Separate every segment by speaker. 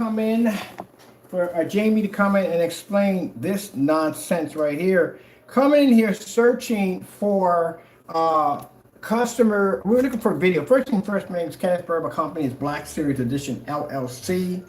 Speaker 1: come in, for Jamie to come in and explain this nonsense right here. Coming in here searching for customer, we're looking for video. First thing first, my name is Kenneth Berber, company is Black Series Edition LLC.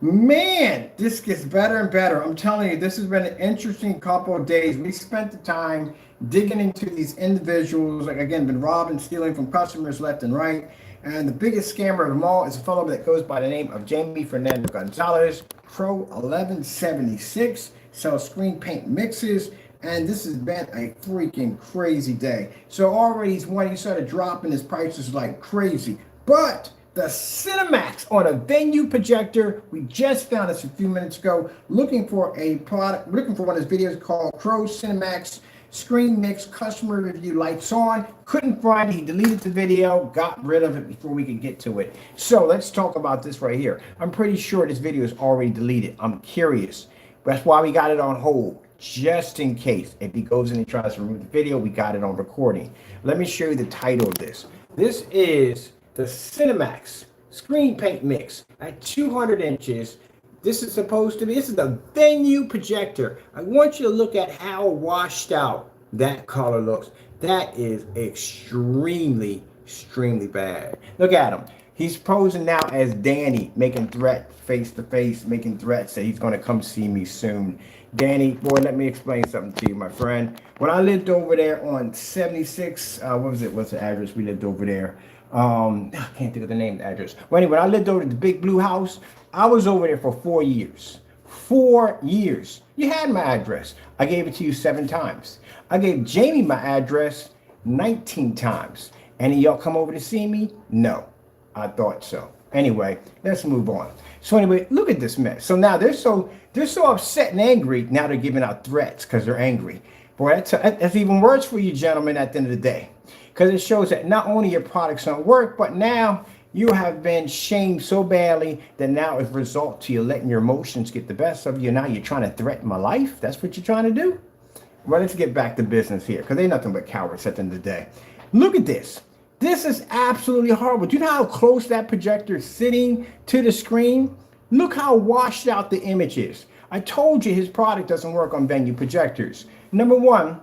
Speaker 1: Man, this gets better and better. I'm telling you, this has been an interesting couple of days. We spent the time digging into these individuals, like again, been robbing, stealing from customers left and right. And the biggest scammer of them all is a fellow that goes by the name of Jamie Fernando Gonzalez, Crow1176, sells screen paint mixes. And this has been a freaking crazy day. So already he started dropping his prices like crazy. But the Cinemax on a venue projector, we just found this a few minutes ago, looking for a product, looking for one of his videos called Crows1176 Screen Mix Customer Review Lights On. Couldn't find it. He deleted the video, got rid of it before we could get to it. So let's talk about this right here. I'm pretty sure this video is already deleted. I'm curious. That's why we got it on hold, just in case. If he goes in and tries to remove the video, we got it on recording. Let me show you the title of this. This is the Cinemax Screen Paint Mix at 200 inches. This is supposed to be, this is the venue projector. I want you to look at how washed out that color looks. That is extremely, extremely bad. Look at him. He's posing now as Danny, making threat face to face, making threats that he's going to come see me soon. Danny, boy, let me explain something to you, my friend. When I lived over there on 76, what's the address we lived over there? I can't think of the name of the address. Well, anyway, when I lived over at the big blue house, I was over there for 4 years. 4 years. You had my address. I gave it to you 7 times. I gave Jamie my address 19 times. Any of y'all come over to see me? No. I thought so. Anyway, let's move on. So anyway, look at this mess. So now they're so upset and angry. Now they're giving out threats because they're angry. Boy, that's even worse for you gentlemen at the end of the day. Because it shows that not only your products don't work, but now you have been shamed so badly that now it results to you letting your emotions get the best of you. Now you're trying to threaten my life. That's what you're trying to do? Well, let's get back to business here, because they're nothing but cowards at the end of the day. Look at this. This is absolutely horrible. Do you know how close that projector is sitting to the screen? Look how washed out the image is. I told you his product doesn't work on venue projectors. Number one,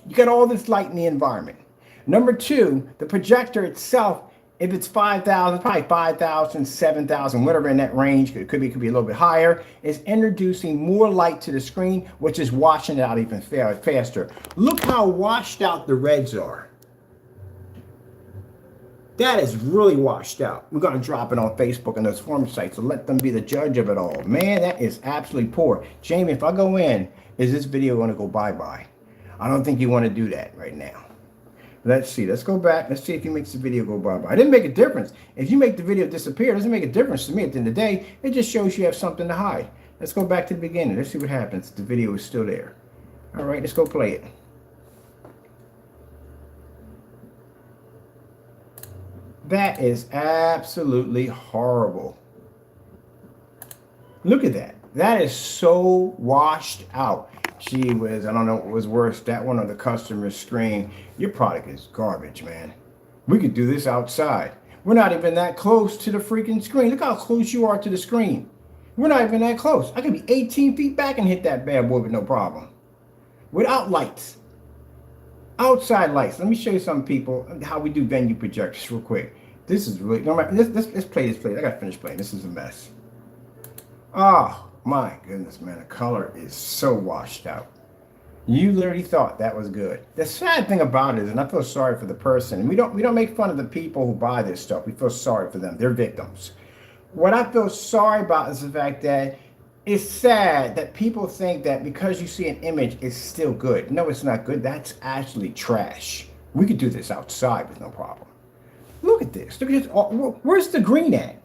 Speaker 1: you got all this light in the environment. Number two, the projector itself, if it's 5,000, probably 5,000, 7,000, whatever in that range, it could be a little bit higher, is introducing more light to the screen, which is washing it out even faster. Look how washed out the reds are. That is really washed out. We're going to drop it on Facebook and those forum sites, so let them be the judge of it all. Man, that is absolutely poor. Jamie, if I go in, is this video going to go bye-bye? I don't think you want to do that right now. Let's see. Let's go back. Let's see if he makes the video go bye-bye. It didn't make a difference. If you make the video disappear, it doesn't make a difference to me at the end of the day. It just shows you have something to hide. Let's go back to the beginning. Let's see what happens. The video is still there. All right, let's go play it. That is absolutely horrible. Look at that. That is so washed out. Gee whiz, I don't know what was worse, that one or the customer's screen. Your product is garbage, man. We could do this outside. We're not even that close to the freaking screen. Look how close you are to the screen. We're not even that close. I could be 18 feet back and hit that bad boy with no problem. Without lights. Outside lights. Let me show you some people how we do venue projectors real quick. This is really, no, let's play this. I gotta finish playing. This is a mess. Oh my goodness, man. The color is so washed out. You literally thought that was good. The sad thing about it is, and I feel sorry for the person, and we don't make fun of the people who buy this stuff. We feel sorry for them. They're victims. What I feel sorry about is the fact that it's sad that people think that because you see an image, it's still good. No, it's not good. That's actually trash. We could do this outside with no problem. Look at this. Look at this. Where's the green at?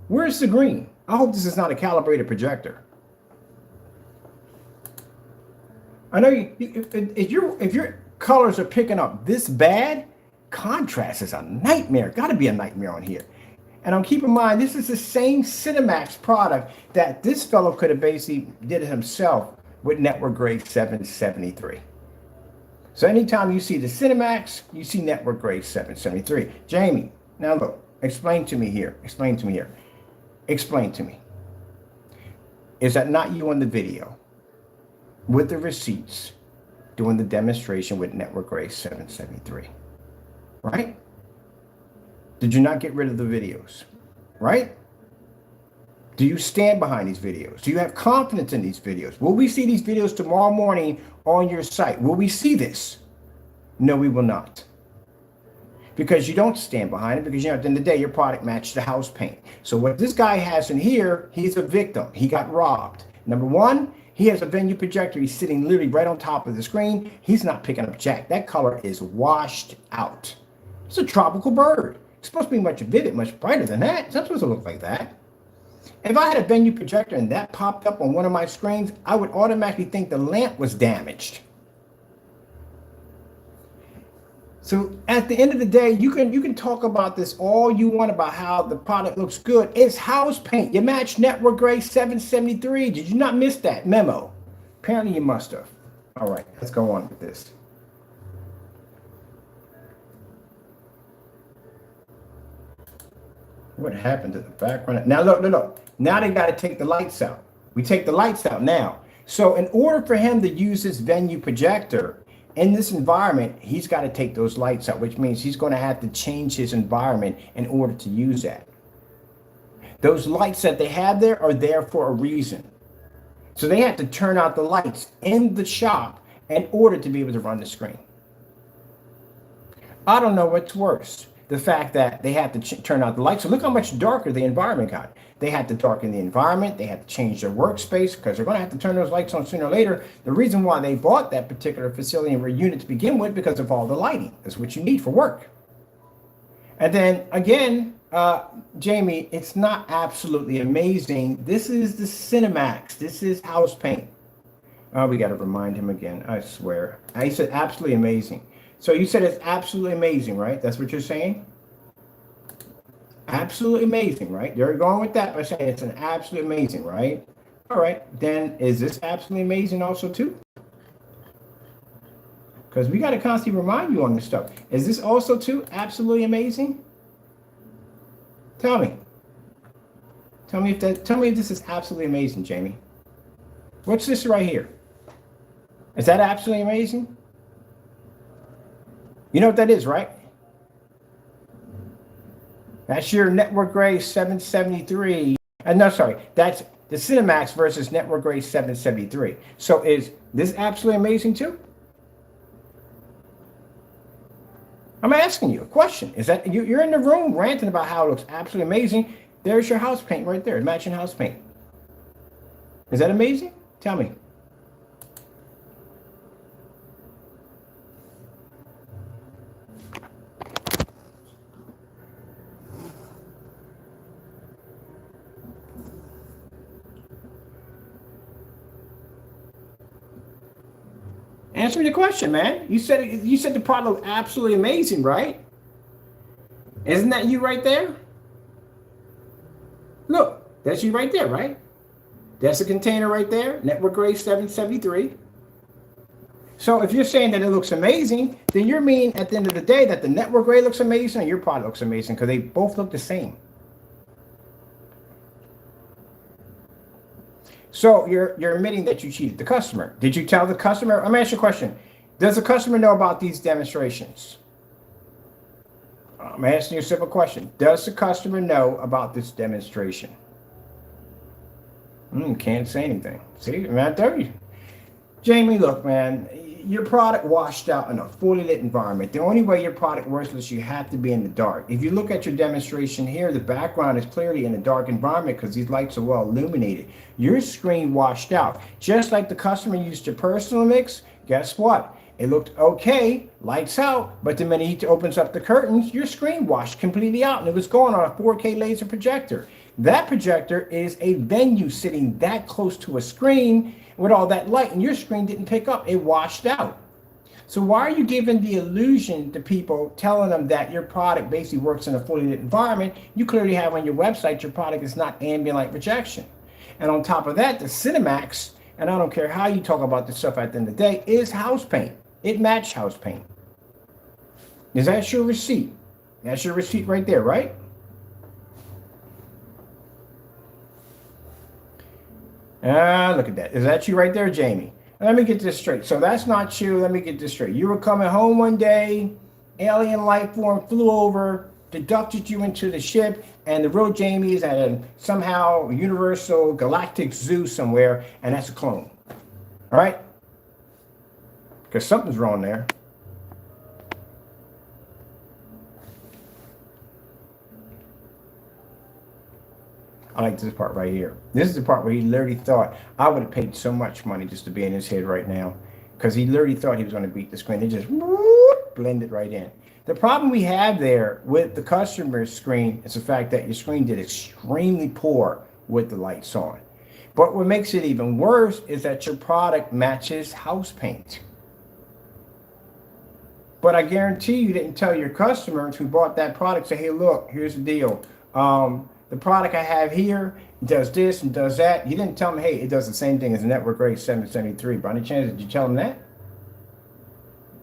Speaker 1: Where's the green? I hope this is not a calibrated projector. I know if your colors are picking up this bad, contrast is a nightmare. Got to be a nightmare on here. And keep in mind, this is the same Cinemax product that this fellow could have basically did it himself with network grade 773. So anytime you see the Cinemax, you see network grade 773. Jamie, now look, explain to me here. Explain to me here. Explain to me. Is that not you on the video with the receipts doing the demonstration with Network Gray 773? Right? Did you not get rid of the videos? Right? Do you stand behind these videos? Do you have confidence in these videos? Will we see these videos tomorrow morning on your site? Will we see this? No, we will not. Because you don't stand behind it, because at the end of the day, your product matched the house paint. So what this guy has in here, he's a victim. He got robbed. Number one, he has a venue projector. He's sitting literally right on top of the screen. He's not picking up jack. That color is washed out. It's a tropical bird. It's supposed to be much vivid, much brighter than that. It's not supposed to look like that. If I had a venue projector and that popped up on one of my screens, I would automatically think the lamp was damaged. So at the end of the day, you can talk about this all you want about how the product looks good. It's house paint. You match Network Gray 773. Did you not miss that memo? Apparently you must have. All right, let's go on with this. What happened to the background? Now look. Now they got to take the lights out. We take the lights out now. So in order for him to use this venue projector in this environment, he's got to take those lights out, which means he's going to have to change his environment in order to use that. Those lights that they have there are there for a reason. So they have to turn out the lights in the shop in order to be able to run the screen. I don't know what's worse. The fact that they had to turn out the lights. So look how much darker the environment got. They had to darken the environment. They had to change their workspace because they're going to have to turn those lights on sooner or later. The reason why they bought that particular facility and unit to begin with, because of all the lighting. That's what you need for work. And then again, Jamie, it's not absolutely amazing. This is the Cinemax. This is house paint. Oh, we got to remind him again. I swear. I said absolutely amazing. So you said it's absolutely amazing, right? That's what you're saying? Absolutely amazing, right? You're going with that by saying it's an absolutely amazing, right? All right. Then is this absolutely amazing also too? Because we got to constantly remind you on this stuff. Is this also too absolutely amazing? Tell me. Tell me if this is absolutely amazing, Jamie. What's this right here? Is that absolutely amazing? You know what that is, right? That's your Network Gray 773. No, sorry. That's the Cinemax versus Network Gray 773. So is this absolutely amazing too? I'm asking you a question. Is that you're in the room ranting about how it looks absolutely amazing? There's your house paint right there, matching house paint. Is that amazing? Tell me. Answer me the question, man. You said the product looked absolutely amazing, right? Isn't that you right there? Look, that's you right there, right? That's the container right there, Network Gray 773. So if you're saying that it looks amazing, then you're meaning at the end of the day that the Network Gray looks amazing and your product looks amazing because they both look the same. So you're admitting that you cheated the customer. Did you tell the customer? I'm going to ask you a question. Does the customer know about these demonstrations? I'm asking you a simple question. Does the customer know about this demonstration? Can't say anything. See, I'm not there. Jamie, look, man, your product washed out in a fully lit environment. The only way your product works is you have to be in the dark. If you look at your demonstration here, the background is clearly in a dark environment because these lights are well illuminated. Your screen washed out. Just like the customer used your personal mix, guess what? It looked okay, lights out, but the minute he opens up the curtains, your screen washed completely out and it was going on a 4K laser projector. That projector is a venue sitting that close to a screen with all that light, and your screen didn't pick up. It washed out. So why are you giving the illusion to people, telling them that your product basically works in a fully lit environment? You clearly have on your website your product is not ambient light projection. And on top of that, the Cinemax, and I don't care how you talk about this stuff at the end of the day, is house paint. It matched house paint. Is that your receipt? That's your receipt right there, right? Ah, look at that. Is that you right there, Jamie? Let me get this straight. So that's not you. Let me get this straight. You were coming home one day, alien life form flew over, deducted you into the ship, and the real Jamie is at a somehow universal galactic zoo somewhere, and that's a clone. All right? Because something's wrong there. I like this part right here. This is the part where he literally thought, I would have paid so much money just to be in his head right now. Because he literally thought he was going to beat the screen. They just blend it right in. The problem we have there with the customer's screen is the fact that your screen did extremely poor with the lights on. But what makes it even worse is that your product matches house paint. But I guarantee you didn't tell your customers who bought that product, say, hey, look, here's the deal. The product I have here does this and does that. You didn't tell them, hey, it does the same thing as the Network Grade 773. By any chance, did you tell them that?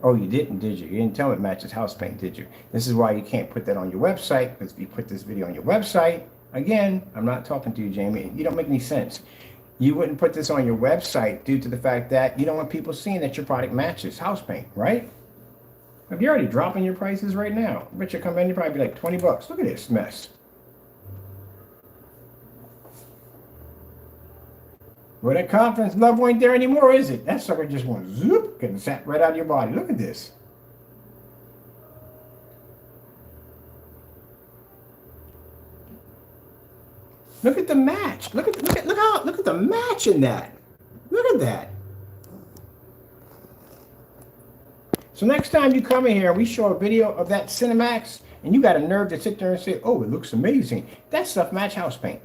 Speaker 1: Oh, you didn't, did you? You didn't tell them it matches house paint, did you? This is why you can't put that on your website, because if you put this video on your website, again, I'm not talking to you, Jamie. You don't make any sense. You wouldn't put this on your website due to the fact that you don't want people seeing that your product matches house paint, right? If you're already dropping your prices right now, I bet you come in, you probably be like 20 bucks. Look at this mess. Well, that confidence level ain't there anymore, is it? That sucker just went zoop, getting sat right out of your body. Look at this. Look at the match. Look at the match in that. Look at that. So next time you come in here and we show a video of that Cinemax and you got a nerve to sit there and say, oh, it looks amazing. That stuff match house paint.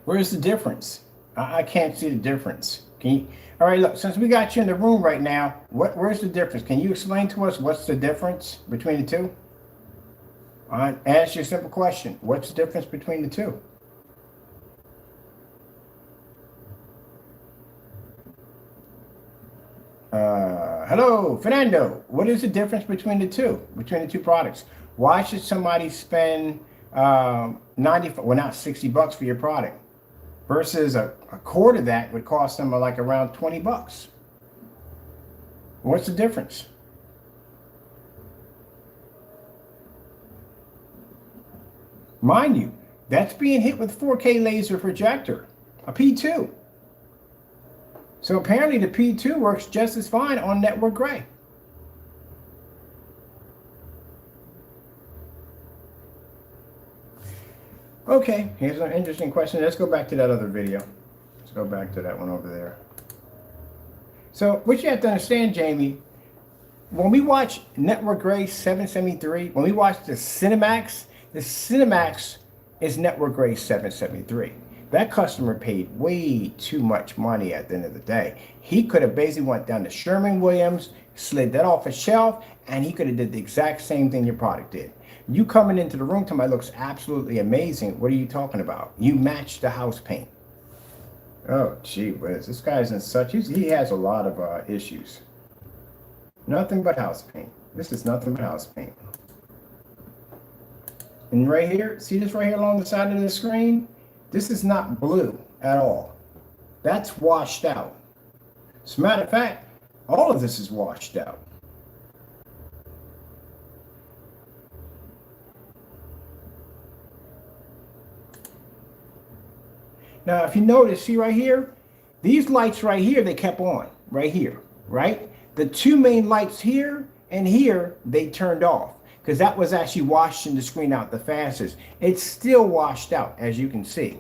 Speaker 1: Where's the difference? I can't see the difference. Can you? All right, look, since we got you in the room right now, where's the difference? Can you explain to us what's the difference between the two? Answer a simple question. What's the difference between the two? Hello, Fernando. What is the difference between the two products? Why should somebody spend 60 bucks for your product versus a quarter of that would cost them like around 20 bucks? What's the difference? Mind you, that's being hit with 4K laser projector, a P2. So apparently the P2 works just as fine on network gray. Okay, here's an interesting question. Let's go back to that other video. Let's go back to that one over there. So what you have to understand, Jamie, when we watch Network Gray 773, when we watch the Cinemax is Network Gray 773. That customer paid way too much money at the end of the day. He could have basically went down to Sherwin-Williams, slid that off a shelf, and he could have did the exact same thing your product did. You coming into the room, somebody looks absolutely amazing. What are you talking about? You match the house paint. Oh, gee whiz. This guy's in such, he has a lot of issues. Nothing but house paint. This is nothing but house paint. And right here, see this right here along the side of the screen? This is not blue at all. That's washed out. As a matter of fact, all of this is washed out. Now, if you notice, see right here, these lights right here, they kept on right here, right? The two main lights here and here, they turned off because that was actually washing the screen out the fastest. It's still washed out, as you can see.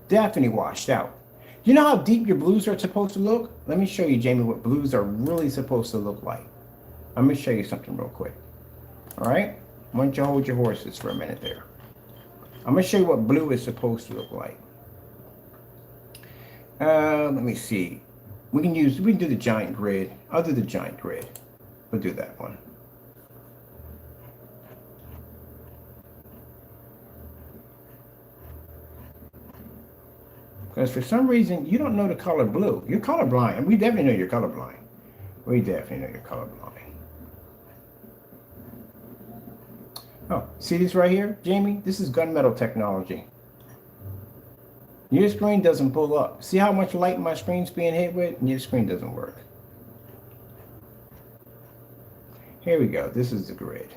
Speaker 1: Definitely washed out. You know how deep your blues are supposed to look? Let me show you, Jamie, what blues are really supposed to look like. I'm going to show you something real quick. All right? Why don't you hold your horses for a minute there? I'm going to show you what blue is supposed to look like. Let me see. We can do the giant grid. I'll do the giant grid. We'll do that one. Because for some reason, you don't know the color blue. You're colorblind. And we definitely know you're colorblind. We definitely know you're colorblind. Oh, see this right here, Jamie? This is gunmetal technology. Your screen doesn't pull up. See how much light my screen's being hit with? And your screen doesn't work. Here we go. This is the grid.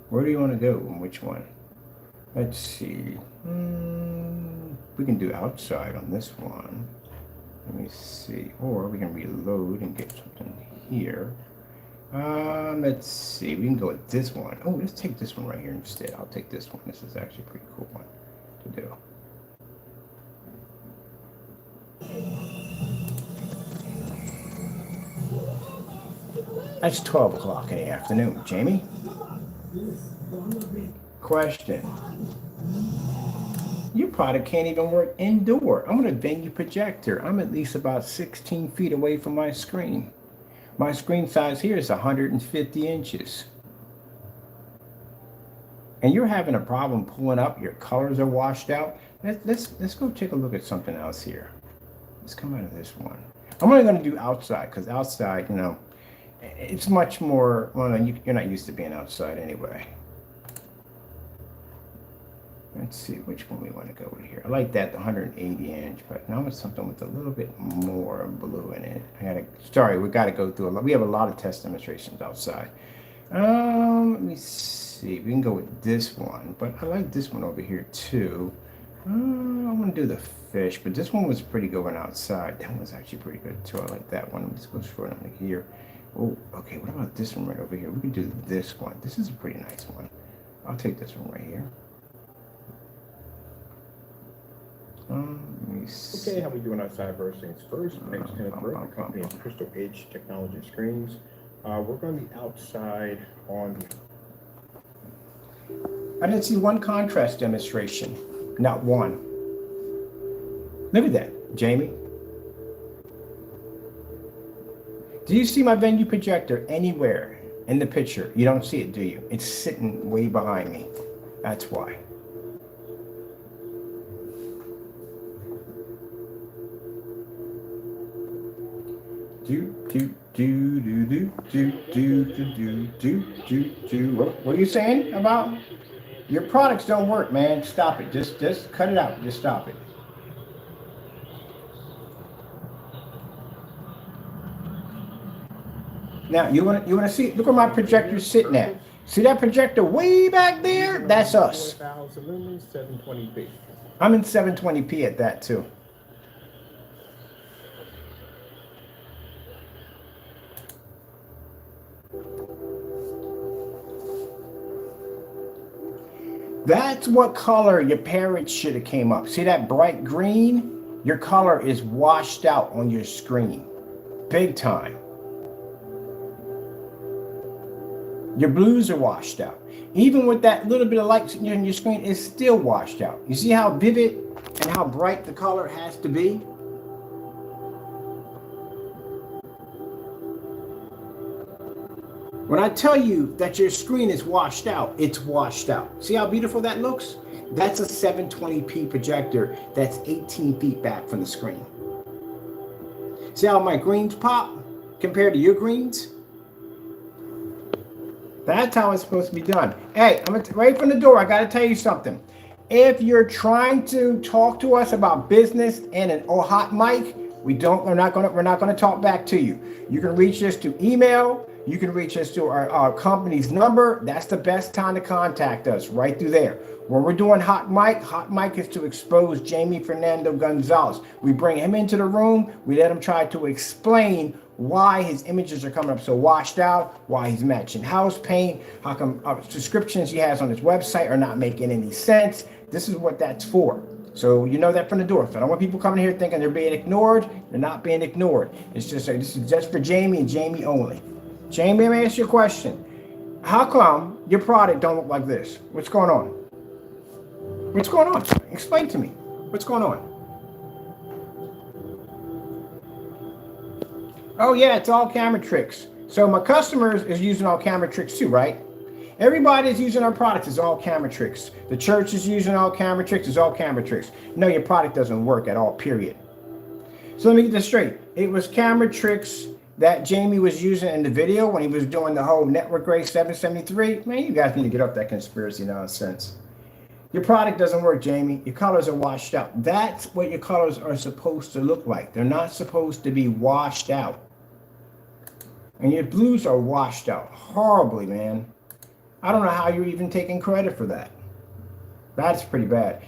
Speaker 1: Where do you want to go and which one? Let's see. We can do outside on this one. Let me see. Or we can reload and get something here. Let's see. We can go with this one. Oh, let's take this one right here instead. I'll take this one. This is actually a pretty cool one to do. That's 12 o'clock in the afternoon. Jamie? Question. Your product can't even work indoor. I'm on a venue projector. I'm at least about 16 feet away from my screen. My screen size here is 150 inches. And you're having a problem pulling up. Your colors are washed out. Let's go take a look at something else here. Let's come out of this one. I'm only going to do outside because outside, you know, it's much more, well, you're not used to being outside anyway. Let's see which one we want to go with here. I like that, the 180 inch, but now it's something with a little bit more blue in it. We got to go through a lot. We have a lot of test demonstrations outside. Let me see. We can go with this one, but I like this one over here too. I'm going to do the fish, but this one was pretty good one outside. That one was actually pretty good too. I like that one. Let's go for it here. Oh, okay. What about this one right over here? We can do this one. This is a pretty nice one. I'll take this one right here.
Speaker 2: Okay, how we doing outside? First things first. Thanks to the company of Crystal Edge Technology Screens. We're going to be outside on.
Speaker 1: I didn't see one contrast demonstration. Not one. Look at that, Jamie. Do you see my venue projector anywhere in the picture? You don't see it, do you? It's sitting way behind me. That's why. What are you saying about your products don't work, man? Stop it. Just cut it out. Just stop it. Now you want to see? Look where my projector's sitting at. See that projector way back there? That's us.
Speaker 2: 720p.
Speaker 1: I'm in 720p at that too. That's what color your parents should have came up. See that bright green? Your color is washed out on your screen. Big time. Your blues are washed out. Even with that little bit of light on your screen, it's still washed out. You see how vivid and how bright the color has to be? When I tell you that your screen is washed out, it's washed out. See how beautiful that looks? That's a 720p projector that's 18 feet back from the screen. See how my greens pop compared to your greens? That's how it's supposed to be done. Hey, I'm right from the door. I got to tell you something. If you're trying to talk to us about business and an hot mic, we're not going to talk back to you. You can reach us to email. You can reach us to our company's number. That's the best time to contact us, right through there. When we're doing hot mic is to expose Jamie Fernando Gonzalez. We bring him into the room. We let him try to explain why his images are coming up so washed out, why he's matching house paint, how come descriptions he has on his website are not making any sense. This is what that's for. So you know that from the door. So I don't want people coming here thinking they're being ignored. They're not being ignored. It's just this is just for Jamie and Jamie only. Jamie, let me ask you a question. How come your product don't look like this? What's going on? What's going on? Explain to me. What's going on? Oh yeah, it's all camera tricks. So my customers is using all camera tricks too, right? Everybody is using our products. It's all camera tricks. The church is using all camera tricks. It's all camera tricks. No, your product doesn't work at all, period. So let me get this straight. It was camera tricks that Jamie was using in the video when he was doing the whole network grade 773. Man, you guys need to get off that conspiracy nonsense. Your product doesn't work, Jamie. Your colors are washed out. That's what your colors are supposed to look like. They're not supposed to be washed out. And your blues are washed out horribly, man. I don't know how you're even taking credit for that. That's pretty bad.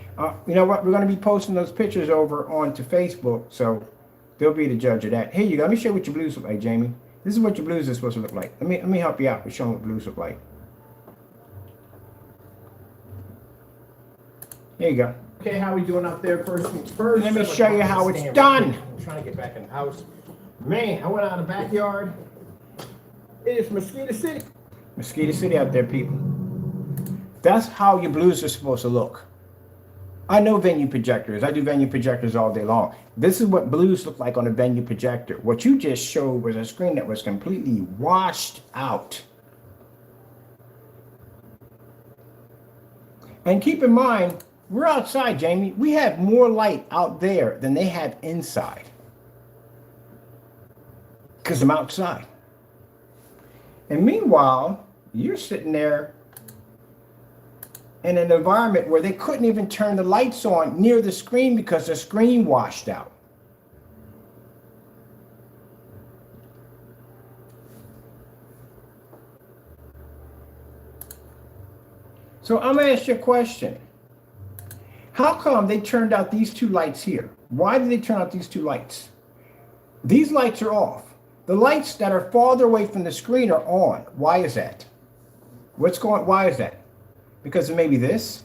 Speaker 1: You know what? We're going to be posting those pictures over onto Facebook, so they'll be the judge of that. Here you go. Let me show you what your blues look like, Jamie. This is what your blues are supposed to look like. Let me help you out with showing what blues look like. Here you go.
Speaker 2: Okay, how we doing out there? First things first.
Speaker 1: Let me show you how it's done.
Speaker 2: I'm trying to get back in the house. Man, I went out in the backyard. It is Mosquito City.
Speaker 1: Mosquito City out there, people. That's how your blues are supposed to look. I know venue projectors. I do venue projectors all day long. This is what blues look like on a venue projector. What you just showed was a screen that was completely washed out. And keep in mind, we're outside, Jamie. We have more light out there than they have inside. Because I'm outside. And meanwhile, you're sitting there in an environment where they couldn't even turn the lights on near the screen because the screen washed out. So I'm going to ask you a question. How come they turned out these two lights here? Why did they turn out these two lights? These lights are off. The lights that are farther away from the screen are on. Why is that? Why is that? Because of maybe this?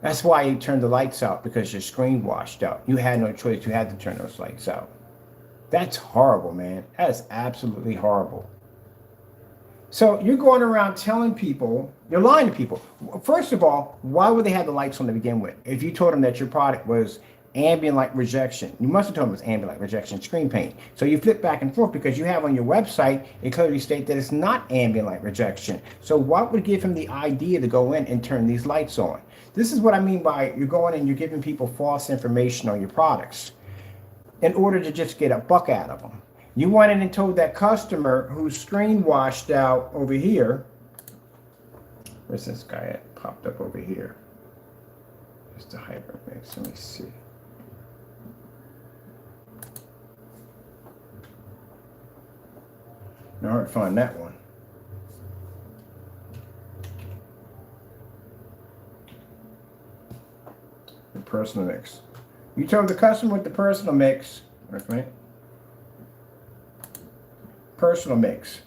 Speaker 1: That's why you turned the lights out, because your screen washed out. You had no choice. You had to turn those lights out. That's horrible, man. That is absolutely horrible. So you're going around telling people, you're lying to people. First of all, why would they have the lights on to begin with? If you told them that your product was ambient light rejection, you must have told them it was ambient light rejection screen paint. So you flip back and forth because you have on your website, it clearly states that it's not ambient light rejection. So what would give him the idea to go in and turn these lights on? This is what I mean by you're going and you're giving people false information on your products in order to just get a buck out of them. You went in and told that customer whose screen washed out over here. Where's this guy at? Popped up over here. Just a hypermix. Let me see. Now hard to find that one. The personal mix. You told the customer with the personal mix, right? Personal mix.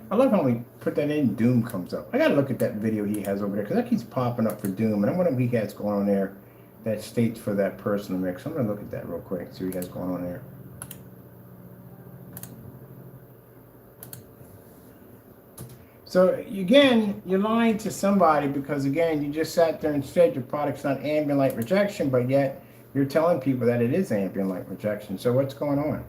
Speaker 1: I love how we put that in, Doom comes up. I gotta look at that video he has over there because that keeps popping up for Doom, and I wonder what he has going on there that states for that personal mix. I'm gonna look at that real quick, see what he has going on there. So again, you're lying to somebody because again, you just sat there and said your product's not ambient light rejection, but yet you're telling people that it is ambient light rejection. So what's going on?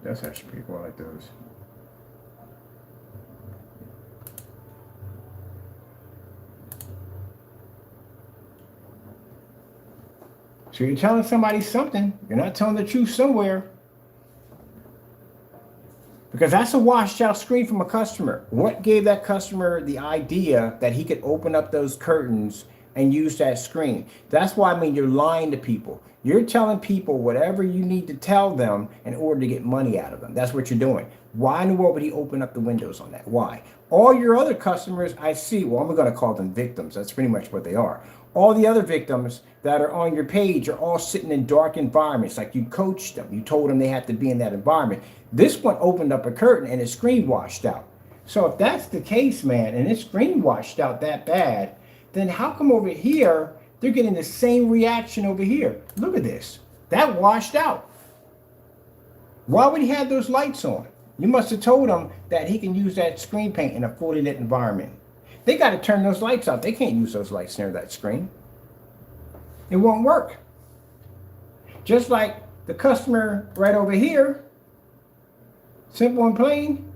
Speaker 1: That's actually pretty cool. I like those. So you're telling somebody something. You're not telling the truth somewhere. Because that's a washed out screen from a customer. What gave that customer the idea that he could open up those curtains and use that screen? That's why I mean you're lying to people. You're telling people whatever you need to tell them in order to get money out of them. That's what you're doing. Why in the world would he open up the windows on that? Why? All your other customers, I see, well, I'm going to call them victims. That's pretty much what they are. All the other victims that are on your page are all sitting in dark environments. Like you coached them. You told them they have to be in that environment. This one opened up a curtain and his screen washed out. So if that's the case, man, and his screen washed out that bad, then how come over here they're getting the same reaction over here? Look at this. That washed out. Why would he have those lights on? You must have told him that he can use that screen paint in a fully lit environment. They got to turn those lights out. They can't use those lights near that screen. It won't work. Just like the customer right over here, simple and plain,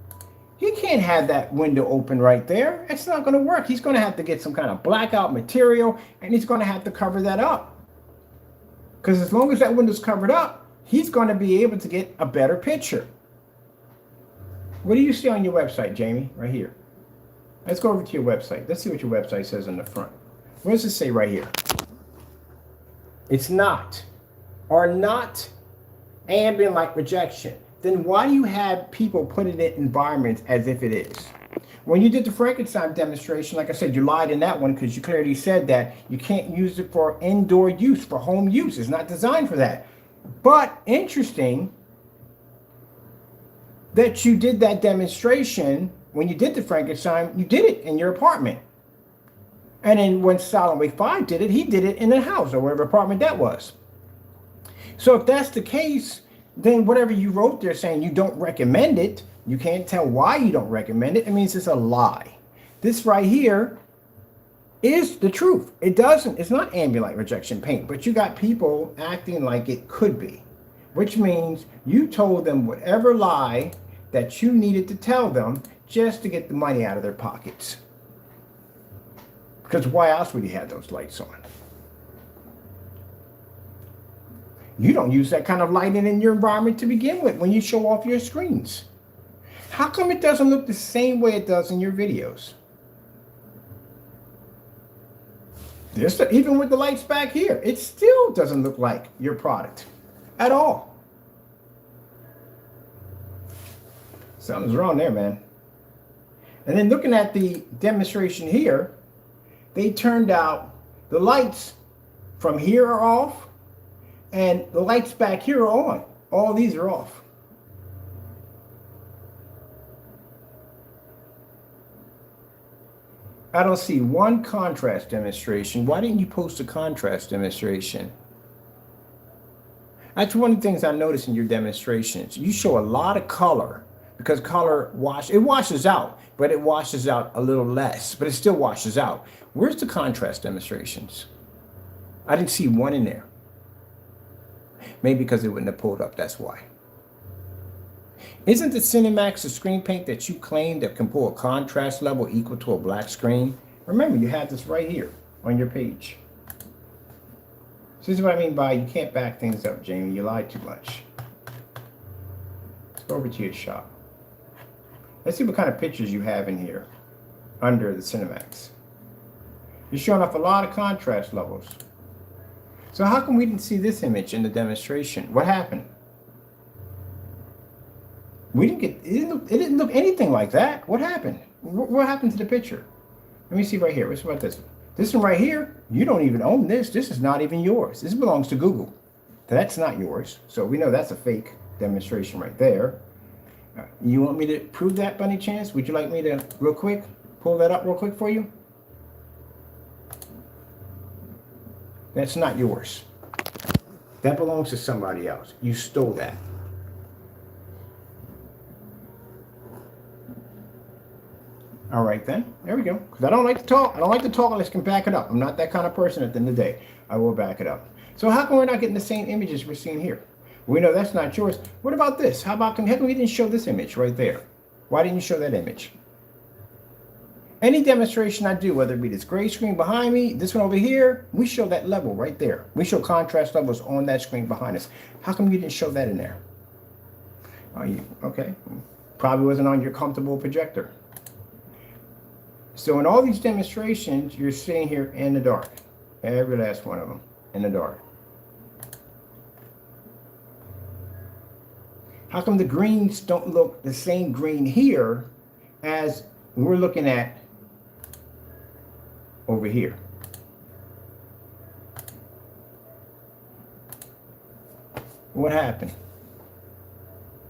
Speaker 1: he can't have that window open right there. It's not going to work. He's going to have to get some kind of blackout material, and he's going to have to cover that up. Because as long as that window's covered up, he's going to be able to get a better picture. What do you see on your website, Jamie? Right here. Let's go over to your website. Let's see what your website says on the front. What does it say right here? It's not, or not ambient light rejection. Then why do you have people put it in environments as if it is? When you did the Frankenstein demonstration, like I said, you lied in that one because you clearly said that you can't use it for indoor use, for home use. It's not designed for that. But interesting that you did that demonstration when you did the Frankenstein, you did it in your apartment. And then when Silent Wake 5 did it, he did it in a house or whatever apartment that was. So if that's the case, then whatever you wrote there saying you don't recommend it, you can't tell why you don't recommend it. It means it's a lie. This right here is the truth. It's not ambient light rejection paint, but you got people acting like it could be, which means you told them whatever lie that you needed to tell them just to get the money out of their pockets. Because why else would you have those lights on? You don't use that kind of lighting in your environment to begin with when you show off your screens. How come it doesn't look the same way it does in your videos? Even with the lights back here, it still doesn't look like your product at all. Something's wrong there, man. And then looking at the demonstration here, they turned out the lights from here are off and the lights back here are on. All these are off. I don't see one contrast demonstration. Why didn't you post a contrast demonstration? That's one of the things I noticed in your demonstrations. You show a lot of color because color washes out, but it washes out a little less, but it still washes out. Where's the contrast demonstrations? I didn't see one in there. Maybe because it wouldn't have pulled up, that's why. Isn't the Cinemax a screen paint that you claim that can pull a contrast level equal to a black screen? Remember, you have this right here on your page. So this is what I mean by you can't back things up, Jamie. You lie too much. Let's go over to your shop. Let's see what kind of pictures you have in here under the Cinemax. You're showing off a lot of contrast levels. So how come we didn't see this image in the demonstration? What happened? We didn't get, it didn't look anything like that. What happened? What happened to the picture? Let me see right here. What's about this one? This one right here, you don't even own this. This is not even yours. This belongs to Google. That's not yours. So we know that's a fake demonstration right there. You want me to prove that by any chance? Would you like me to, real quick, pull that up real quick for you? That's not yours. That belongs to somebody else. You stole that. All right then, there we go. Because I don't like to talk. I don't like to talk unless I can back it up. I'm not that kind of person at the end of the day. I will back it up. So how come we're not getting the same images we're seeing here? We know that's not yours. What about this? How come we didn't show this image right there? Why didn't you show that image? Any demonstration I do, whether it be this gray screen behind me, this one over here, we show that level right there. We show contrast levels on that screen behind us. How come you didn't show that in there? Are you okay? Probably wasn't on your comfortable projector. So in all these demonstrations, you're sitting here in the dark. Every last one of them in the dark. How come the greens don't look the same green here as we're looking at over here? What happened?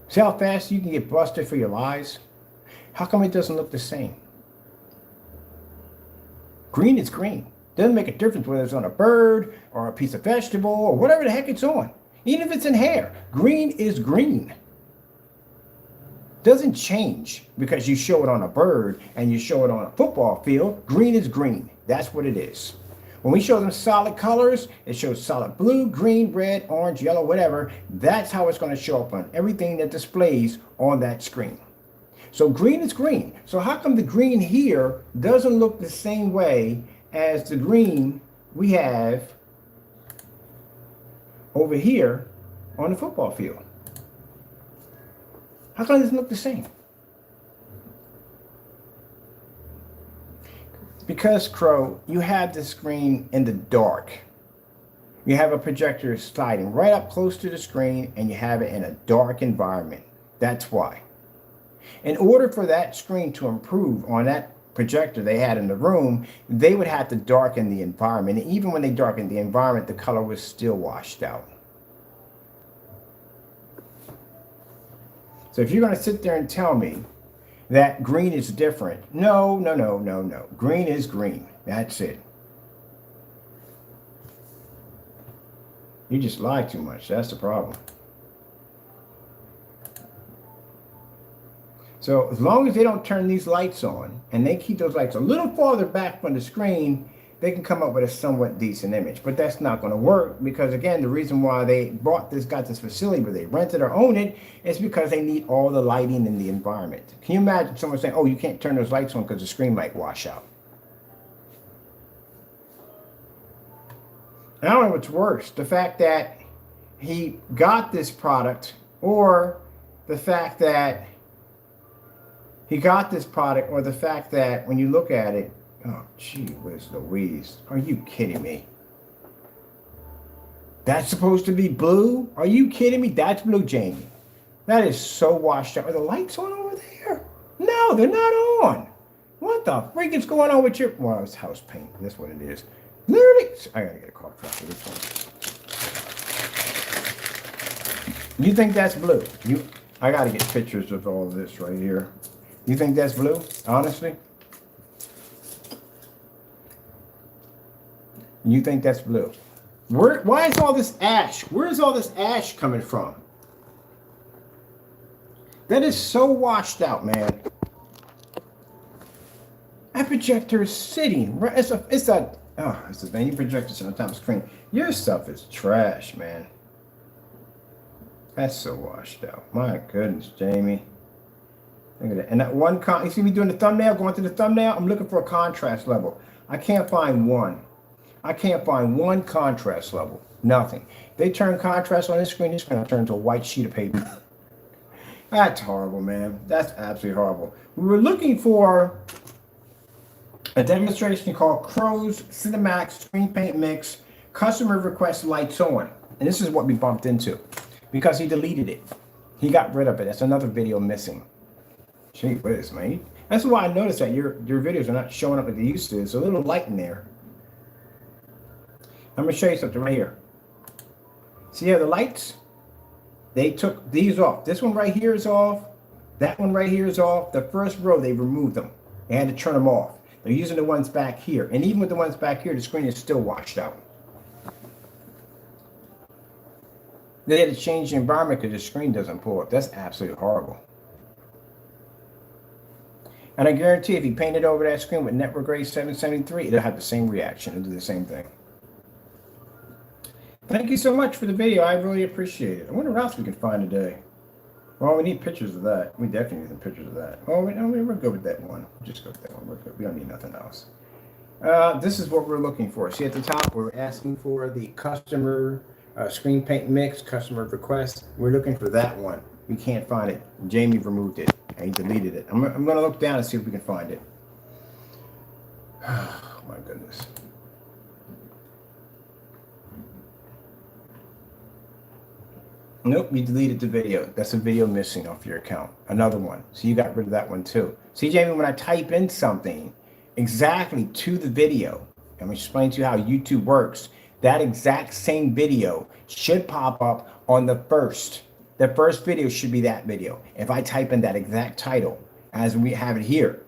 Speaker 1: See how fast you can get busted for your lies? How come it doesn't look the same? Green is green. Doesn't make a difference whether it's on a bird or a piece of vegetable or whatever the heck it's on. Even if it's in hair, green is green. doesn't change because you show it on a bird and you show it on a football field. Green is green. That's what it is. When we show them solid colors, it shows solid blue, green, red, orange, yellow, whatever. That's how it's going to show up on everything that displays on that screen. So green is green. So how come the green here doesn't look the same way as the green we have over here on the football field? How come it doesn't look the same? Because, Crow, you have the screen in the dark. You have a projector sliding right up close to the screen, and you have it in a dark environment. That's why. In order for that screen to improve on that projector they had in the room, they would have to darken the environment. And even when they darkened the environment, the color was still washed out. So if you're going to sit there and tell me that green is different, no. Green is green. That's it. You just lie too much. That's the problem. So as long as they don't turn these lights on and they keep those lights a little farther back from the screen, they can come up with a somewhat decent image. But that's not going to work because, again, the reason why they got this facility where they rented or own it is because they need all the lighting in the environment. Can you imagine someone saying, oh, you can't turn those lights on because the screen might wash out? I don't know what's worse, the fact that he got this product or the fact that he got this product or the fact that when you look at it, oh, gee whiz Louise. Are you kidding me? That's supposed to be blue? Are you kidding me? That's blue, Jamie. That is so washed out. Are the lights on over there? No, they're not on. What the freak is going on with your... Well, it's house paint. That's what it is. Literally... I gotta get a cough drop for this one. You think that's blue? I gotta get pictures of all of this right here. You think that's blue? Honestly? You think that's blue? Why is all this ash? Where is all this ash coming from? That is so washed out, man. That projector is sitting. It's a main projector sitting on top of the screen. Your stuff is trash, man. That's so washed out. My goodness, Jamie. Look at that. And that one, you see me doing the thumbnail, going to the thumbnail? I'm looking for a contrast level. I can't find one. I can't find one contrast level. Nothing. They turn contrast on this screen, it's going to turn into a white sheet of paper. That's horrible, man. That's absolutely horrible. We were looking for a demonstration called Crows Cinemax Screen Paint Mix Customer Request Lights On. And this is what we bumped into because he deleted it. He got rid of it. That's another video missing. Gee whiz, man. That's why I noticed that your videos are not showing up like they used to. There's a little light in there. I'm going to show you something right here. See here, the lights? They took these off. This one right here is off. That one right here is off. The first row, they removed them. They had to turn them off. They're using the ones back here. And even with the ones back here, the screen is still washed out. They had to change the environment because the screen doesn't pull up. That's absolutely horrible. And I guarantee if you painted over that screen with network grade 773, it'll have the same reaction. It'll do the same thing. Thank you so much for the video. I really appreciate it. I wonder what else we can find today. Well, we need pictures of that. We definitely need some pictures of that. Oh, we're good with that one. Just go with that one. We're good. We don't need nothing else. This is what we're looking for. See at the top, we're asking for the customer screen paint mix, customer request. We're looking for that one. We can't find it. Jamie removed it and he deleted it. I'm going to look down and see if we can find it. Oh, my goodness. Nope, you deleted the video. That's a video missing off your account. Another one. So you got rid of that one too. See, Jamie, when I type in something exactly to the video, I'm going to explain to you how YouTube works. That exact same video should pop up on the first. The first video should be that video. If I type in that exact title, as we have it here,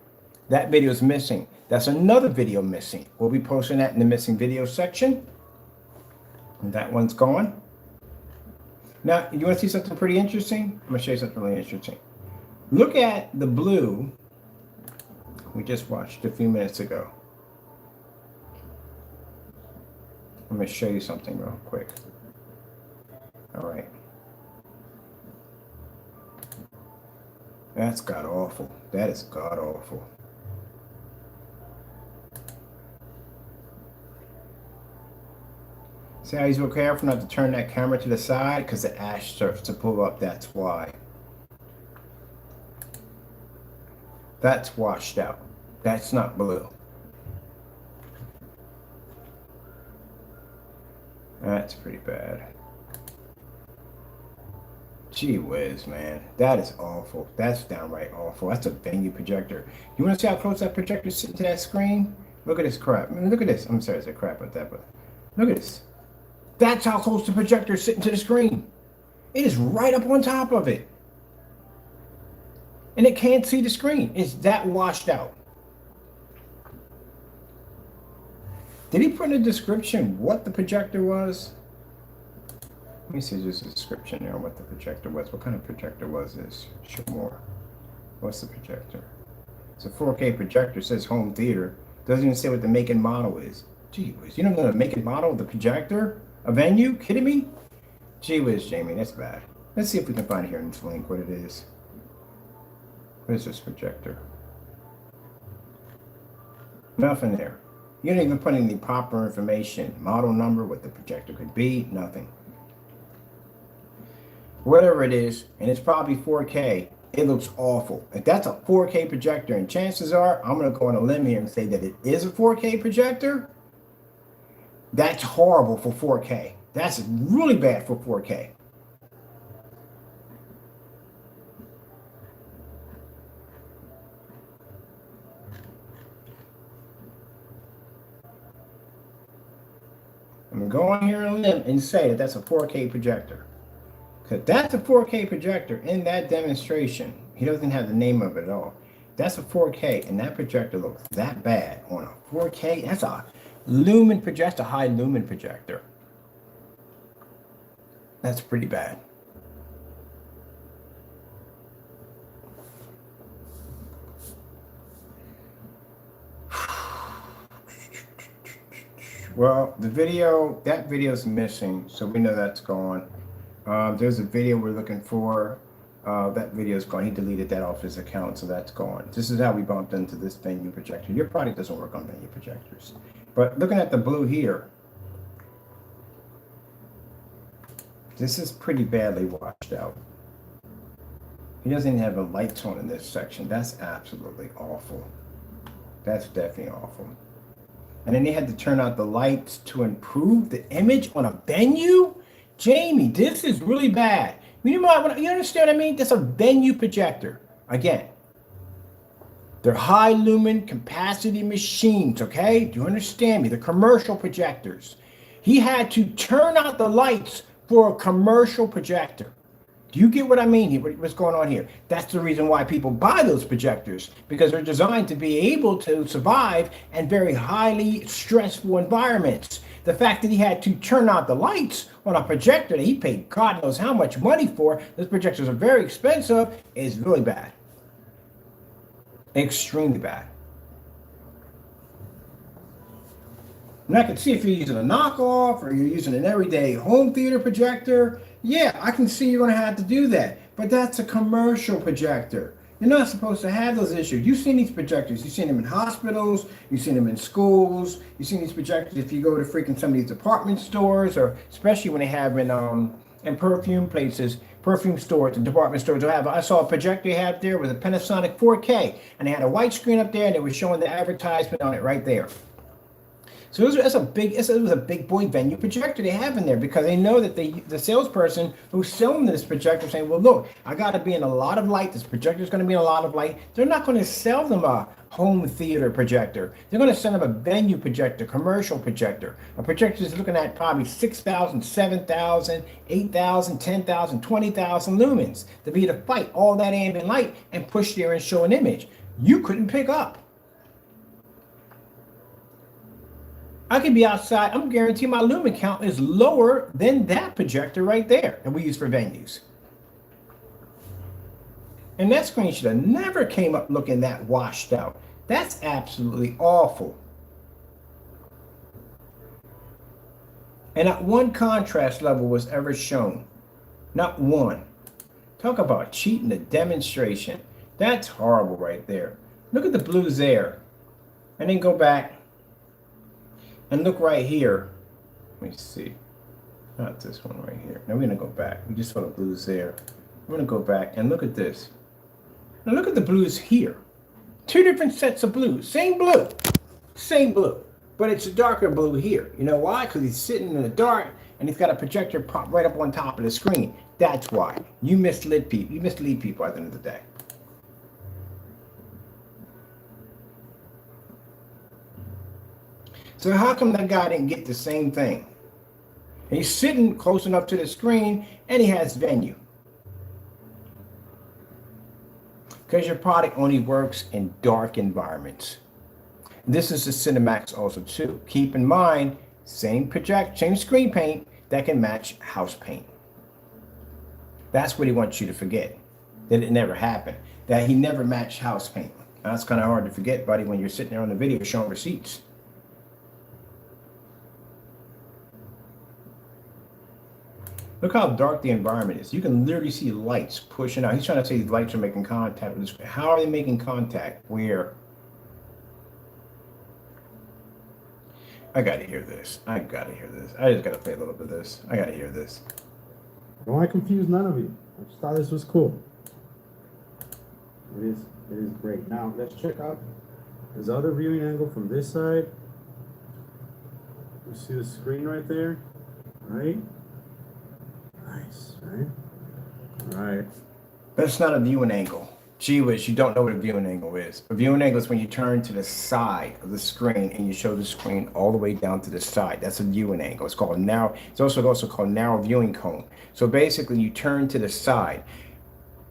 Speaker 1: that video is missing. That's another video missing. We'll be posting that in the missing video section. And that one's gone. Now, you want to see something pretty interesting? I'm going to show you something really interesting. Look at the blue we just watched a few minutes ago. I'm going to show you something real quick. All right. That's god awful. That is god awful. See how he's real careful not to turn that camera to the side because the ash starts to pull up. That's why. That's washed out. That's not blue. That's pretty bad. Gee whiz, man. That is awful. That's downright awful. That's a venue projector. You want to see how close that projector's sitting to that screen? Look at this crap. I mean, look at this. I'm sorry, I said crap about that, but look at this. That's how close the projector's sitting to the screen. It is right up on top of it. And it can't see the screen. It's that washed out. Did he put in a description what the projector was? Let me see if there's a description there on what the projector was. What kind of projector was this? Show more. What's the projector? It's a 4K projector. It says home theater. Doesn't even say what the make and model is. Gee whiz. You don't know the make and model of the projector? A venue? Kidding me? Gee whiz, Jamie. That's bad. Let's see if we can find here in this link what it is. What is this projector? Nothing there. You didn't even put in the proper information. Model number, what the projector could be, nothing. Whatever it is, and it's probably 4K, it looks awful. If that's a 4K projector, and chances are, I'm going to go on a limb here and say that it is a 4K projector, that's horrible for 4K. That's really bad for 4K. I'm going to go on here on a limb and say that that's a 4K projector. Because that's a 4K projector in that demonstration. He doesn't have the name of it at all. That's a 4K, and that projector looks that bad on a 4K. That's a lumen projector, a high lumen projector. That's pretty bad. Well, that video is missing, so we know that's gone. There's a video we're looking for. That video is gone. He deleted that off his account, so that's gone. This is how we bumped into this venue projector. Your product doesn't work on venue projectors. But looking at the blue here, this is pretty badly washed out. He doesn't even have the lights on in this section. That's absolutely awful. That's definitely awful. And then they had to turn out the lights to improve the image on a venue? Jamie, this is really bad. You understand what I mean? That's a venue projector. Again, they're high lumen capacity machines, okay? Do you understand me? They're commercial projectors. He had to turn out the lights for a commercial projector. Do you get what I mean here? What's going on here? That's the reason why people buy those projectors, because they're designed to be able to survive in very highly stressful environments. The fact that he had to turn out the lights on a projector that he paid God knows how much money for, those projectors are very expensive, is really bad. Extremely bad. And I can see if you're using a knockoff or you're using an everyday home theater projector, yeah, I can see you're going to have to do that. But that's a commercial projector. You're not supposed to have those issues. You've seen these projectors. You've seen them in hospitals. You've seen them in schools. You've seen these projectors if you go to freaking some of these department stores, or especially when they have in perfume places, perfume stores and department stores. I saw a projector they had there with a Panasonic 4K, and they had a white screen up there, and it was showing the advertisement on it right there. So it was a big boy venue projector they have in there, because they know that the salesperson who's selling this projector saying, well, look, I got to be in a lot of light. This projector is going to be in a lot of light. They're not going to sell them a home theater projector. They're going to sell them a venue projector, commercial projector. A projector is looking at probably 6,000, 7,000, 8,000, 10,000, 20,000 lumens to be able to fight all that ambient light and push there and show an image you couldn't pick up. I can be outside. I'm guaranteeing my lumen count is lower than that projector right there that we use for venues. And that screen should have never came up looking that washed out. That's absolutely awful. And not one contrast level was ever shown. Not one. Talk about cheating the demonstration. That's horrible right there. Look at the blues there. And then go back and look right here. Let me see. Not this one right here. Now we're going to go back. We just saw the blues there. We're going to go back and look at this. Now look at the blues here. Two different sets of blues. Same blue. Same blue. But it's a darker blue here. You know why? Because he's sitting in the dark and he's got a projector prop right up on top of the screen. That's why. You mislead people. You mislead people at the end of the day. So how come that guy didn't get the same thing? And he's sitting close enough to the screen and he has venue. Because your product only works in dark environments. This is the Cinemax also too. Keep in mind, same screen paint that can match house paint. That's what he wants you to forget. That it never happened. That he never matched house paint. That's kind of hard to forget, buddy, when you're sitting there on the video showing receipts. Look how dark the environment is. You can literally see lights pushing out. He's trying to say these lights are making contact with the screen. How are they making contact? Where? I gotta hear this. I gotta hear this. I just gotta play a little bit of this. I gotta hear this.
Speaker 3: Don't want to confuse none of you. I just thought this was cool. It is great. Now let's check out this other viewing angle from this side. You see the screen right there? Right? Nice, right? Right.
Speaker 1: That's not a viewing angle. Gee whiz, you don't know what a viewing angle is. A viewing angle is when you turn to the side of the screen and you show the screen all the way down to the side. That's a viewing angle. It's called narrow. It's also called narrow viewing cone. So basically you turn to the side.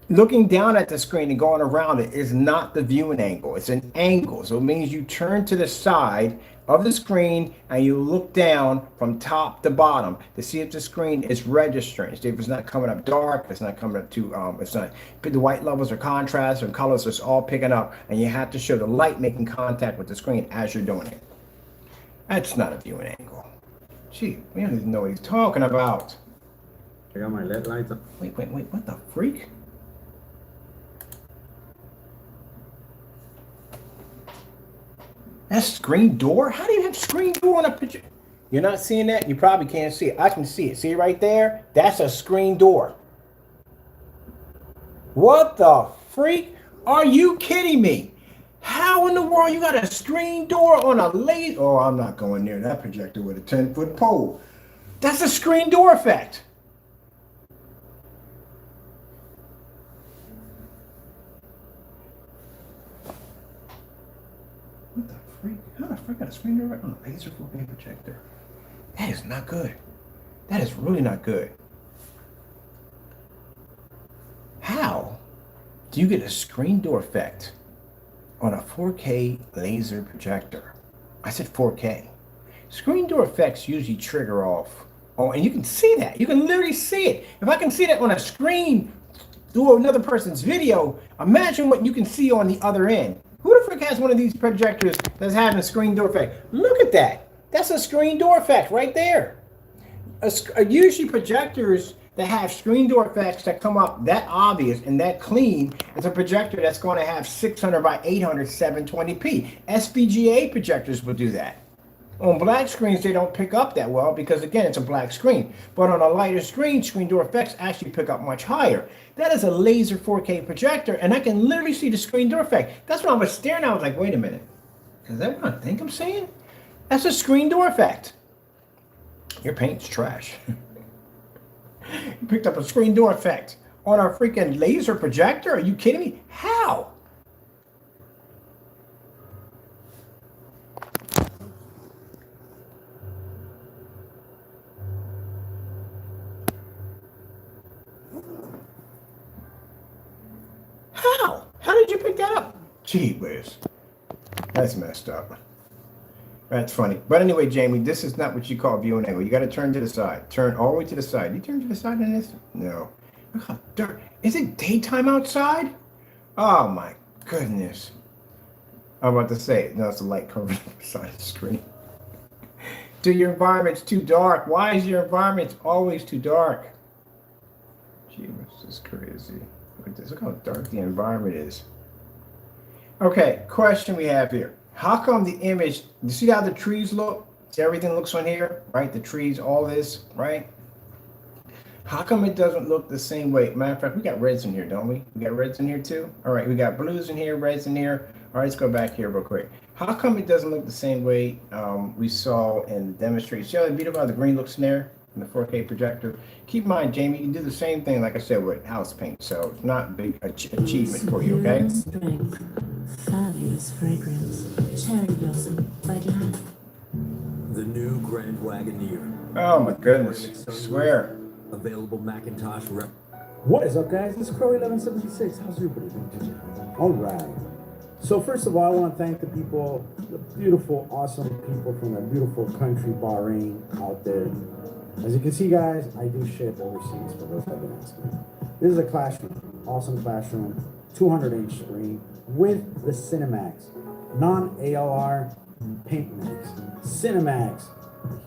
Speaker 1: Looking down at the screen and going around it is not the viewing angle. It's an angle. So it means you turn to the side of the screen and you look down from top to bottom to see if the screen is registering. See if it's not coming up dark, it's not coming up too, it's not, the white levels or contrast or colors, it's all picking up, and you have to show the light making contact with the screen as you're doing it. That's not a viewing angle. Gee, we don't even know what he's talking about.
Speaker 3: I got my LED lights on.
Speaker 1: Wait, what the freak? That's screen door? How do you have screen door on a picture? You're not seeing that? You probably can't see it. I can see it. See it right there? That's a screen door. What the freak? Are you kidding me? How in the world you got a screen door on a laser? Oh, I'm not going near that projector with a 10-foot pole. That's a screen door effect. What the freak? How the freak got a screen door on a laser 4K projector? That is not good. That is really not good. How do you get a screen door effect on a 4K laser projector? I said 4K. Screen door effects usually trigger off. Oh, and you can see that. You can literally see it. If I can see that on a screen through another person's video, imagine what you can see on the other end. Who the frick has one of these projectors that's having a screen door effect? Look at that. That's a screen door effect right there. Usually projectors that have screen door effects that come up that obvious and that clean is a projector that's going to have 600 by 800 720p. SVGA projectors will do that. On black screens, they don't pick up that well because, again, it's a black screen. But on a lighter screen, screen door effects actually pick up much higher. That is a laser 4K projector, and I can literally see the screen door effect. That's when I was staring. I was like, wait a minute. Is that what I think I'm saying? That's a screen door effect. Your paint's trash. You picked up a screen door effect on our freaking laser projector? Are you kidding me? How? How did you pick that up? Gee whiz. That's messed up. That's funny. But anyway, Jamie, this is not what you call viewing angle. You got to turn to the side. Turn all the way to the side. You turn to the side in this? No. Look how dark. Is it daytime outside? Oh my goodness. I'm about to say, no, it's a light covering beside the screen. Dude, your environment's too dark. Why is your environment always too dark? Gee, this is crazy. Look at this. Look how dark the environment is. Okay, question we have here. How come the image, you see how the trees look? See, everything looks on here, right? The trees, all this, right? How come it doesn't look the same way? Matter of fact, we got reds in here, don't we? We got reds in here too? All right, we got blues in here, reds in here. All right, let's go back here real quick. How come it doesn't look the same way we saw in the demonstration? See how beautiful how the green looks in there in the 4K projector? Keep in mind, Jamie, you can do the same thing, like I said, with house paint. So it's not a big achievement for you, okay?
Speaker 4: Strength, fabulous fragrance, cherry blossom, vitality.
Speaker 5: The new Grand Wagoneer.
Speaker 1: Oh my goodness, I swear.
Speaker 5: Available Macintosh rep.
Speaker 3: What is up, guys? This is Crow1176. How's everybody doing today? All right. So first of all, I want to thank the people, the beautiful, awesome people from the beautiful country Bahrain out there. As you can see, guys, I do ship overseas for those that have been asking. This is a classroom, awesome classroom, 200-inch screen with the Cinemax, non-ALR paint mix. Cinemax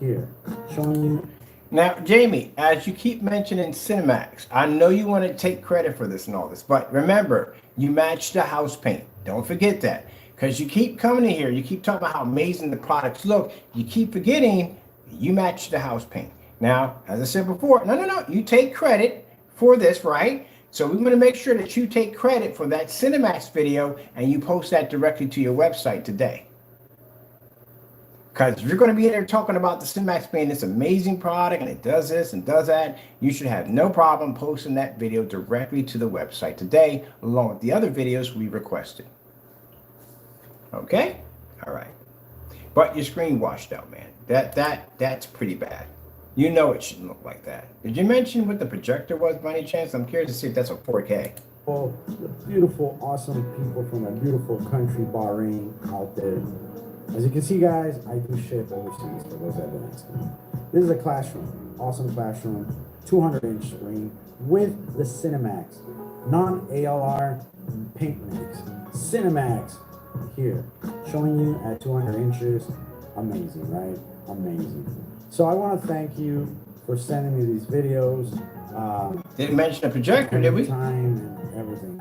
Speaker 3: here, showing you.
Speaker 1: Now, Jamie, as you keep mentioning Cinemax, I know you want to take credit for this and all this, but remember, you matched the house paint. Don't forget that. Because you keep coming in here, you keep talking about how amazing the products look, you keep forgetting you matched the house paint. Now, as I said before, no, you take credit for this, right? So we want to make sure that you take credit for that Cinemax video and you post that directly to your website today. Because if you're going to be in there talking about the Cinemax being this amazing product and it does this and does that, you should have no problem posting that video directly to the website today, along with the other videos we requested. Okay? All right. But your screen washed out, man. That's pretty bad. You know it shouldn't look like that. Did you mention what the projector was by any chance? I'm curious to see if that's a 4K.
Speaker 3: All the beautiful, awesome people from the beautiful country Bahrain out there. As you can see, guys, I do ship overseas for those that have been asking. This is a classroom, awesome classroom, 200-inch screen with the Cinemax, non-ALR paint mix. Cinemax here, showing you at 200 inches. Amazing, right? Amazing. So I want to thank you for sending me these videos.
Speaker 1: Didn't mention a projector, did we?
Speaker 3: Time and everything.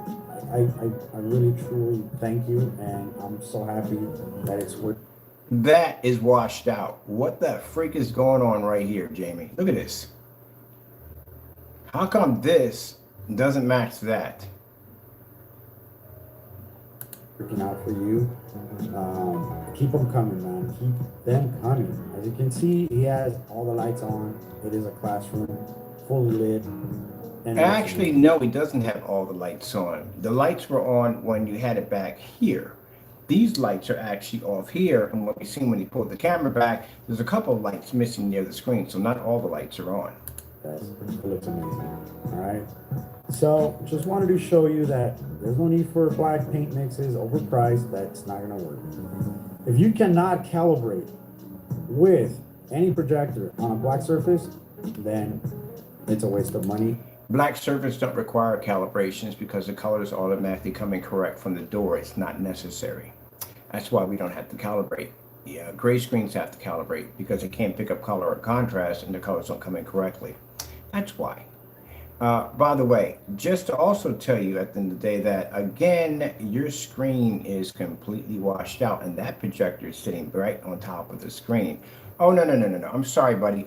Speaker 3: I really truly thank you, and I'm so happy that it's worth.
Speaker 1: That is washed out. What the freak is going on right here, Jamie? Look at this. How come this doesn't match that?
Speaker 3: Working out for you. Keep them coming, man. Keep them coming. As you can see, he has all the lights on. It is a classroom, fully lit. And
Speaker 1: actually, no, it doesn't have all the lights on. The lights were on when you had it back here. These lights are actually off here, and what you see when you pull the camera back, there's a couple of lights missing near the screen, so not all the lights are on.
Speaker 3: It looks amazing. All right. So just wanted to show you that there's no need for black paint mixes, overpriced. That's not gonna work. If you cannot calibrate with any projector on a black surface, then it's a waste of money.
Speaker 1: Black surface don't require calibrations because the colors automatically come in correct from the door. It's not necessary. That's why we don't have to calibrate. Yeah, gray screens have to calibrate because they can't pick up color or contrast and the colors don't come in correctly. That's why. By the way, just to also tell you at the end of the day that, again, your screen is completely washed out and that projector is sitting right on top of the screen. Oh, no. I'm sorry, buddy.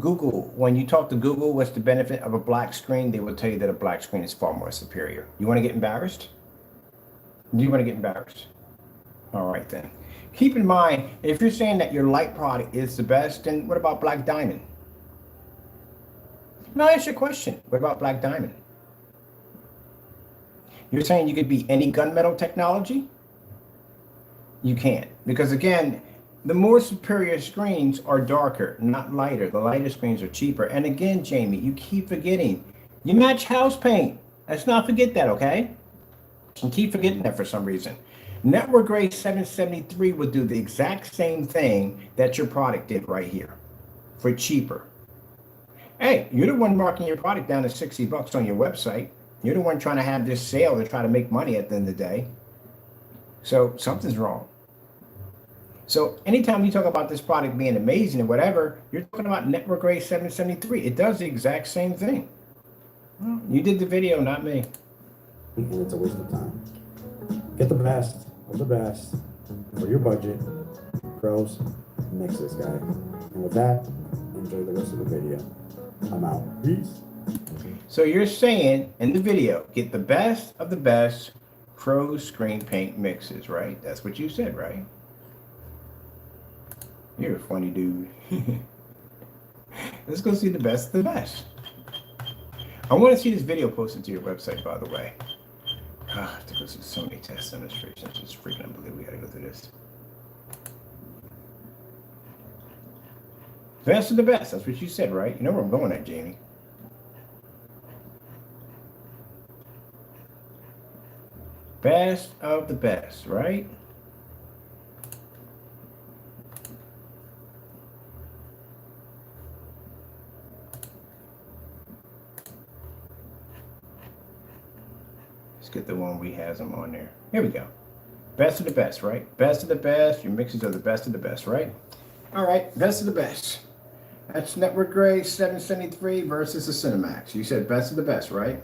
Speaker 1: Google, when you talk to Google, what's the benefit of a black screen? They will tell you that a black screen is far more superior. You want to get embarrassed? Do you want to get embarrassed? All right, then. Keep in mind, if you're saying that your light product is the best, then what about Black Diamond? Now, ask your question. What about Black Diamond? You're saying you could be any gunmetal technology? You can't. Because, again, the more superior screens are darker, not lighter. The lighter screens are cheaper. And again, Jamie, you keep forgetting. You match house paint. Let's not forget that, okay? And keep forgetting that for some reason. Network grade 773 will do the exact same thing that your product did right here for cheaper. Hey, you're the one marking your product down to $60 on your website. You're the one trying to have this sale to try to make money at the end of the day. So something's wrong. So anytime you talk about this product being amazing or whatever, you're talking about network grade 773. It does the exact same thing. You did the video, not me.
Speaker 3: And it's a waste of time. Get the best of the best for your budget. Pros, mix this guy. And with that, enjoy the rest of the video. I'm out. Peace.
Speaker 1: So you're saying in the video, get the best of the best Crows screen paint mixes, right? That's what you said, right? You're a funny dude. Let's go see the best of the best. I want to see this video posted to your website, by the way. I have to go through so many test demonstrations. It's freaking unbelievable. We got to go through this. Best of the best. That's what you said, right? You know where I'm going at, Jamie. Best of the best, right? Let's get the one we has them on there. Here we go. Best of the best, right? Best of the best. Your mixes are the best of the best, right? All right, best of the best. That's network grade 773 versus the Cinemax. You said best of the best, right?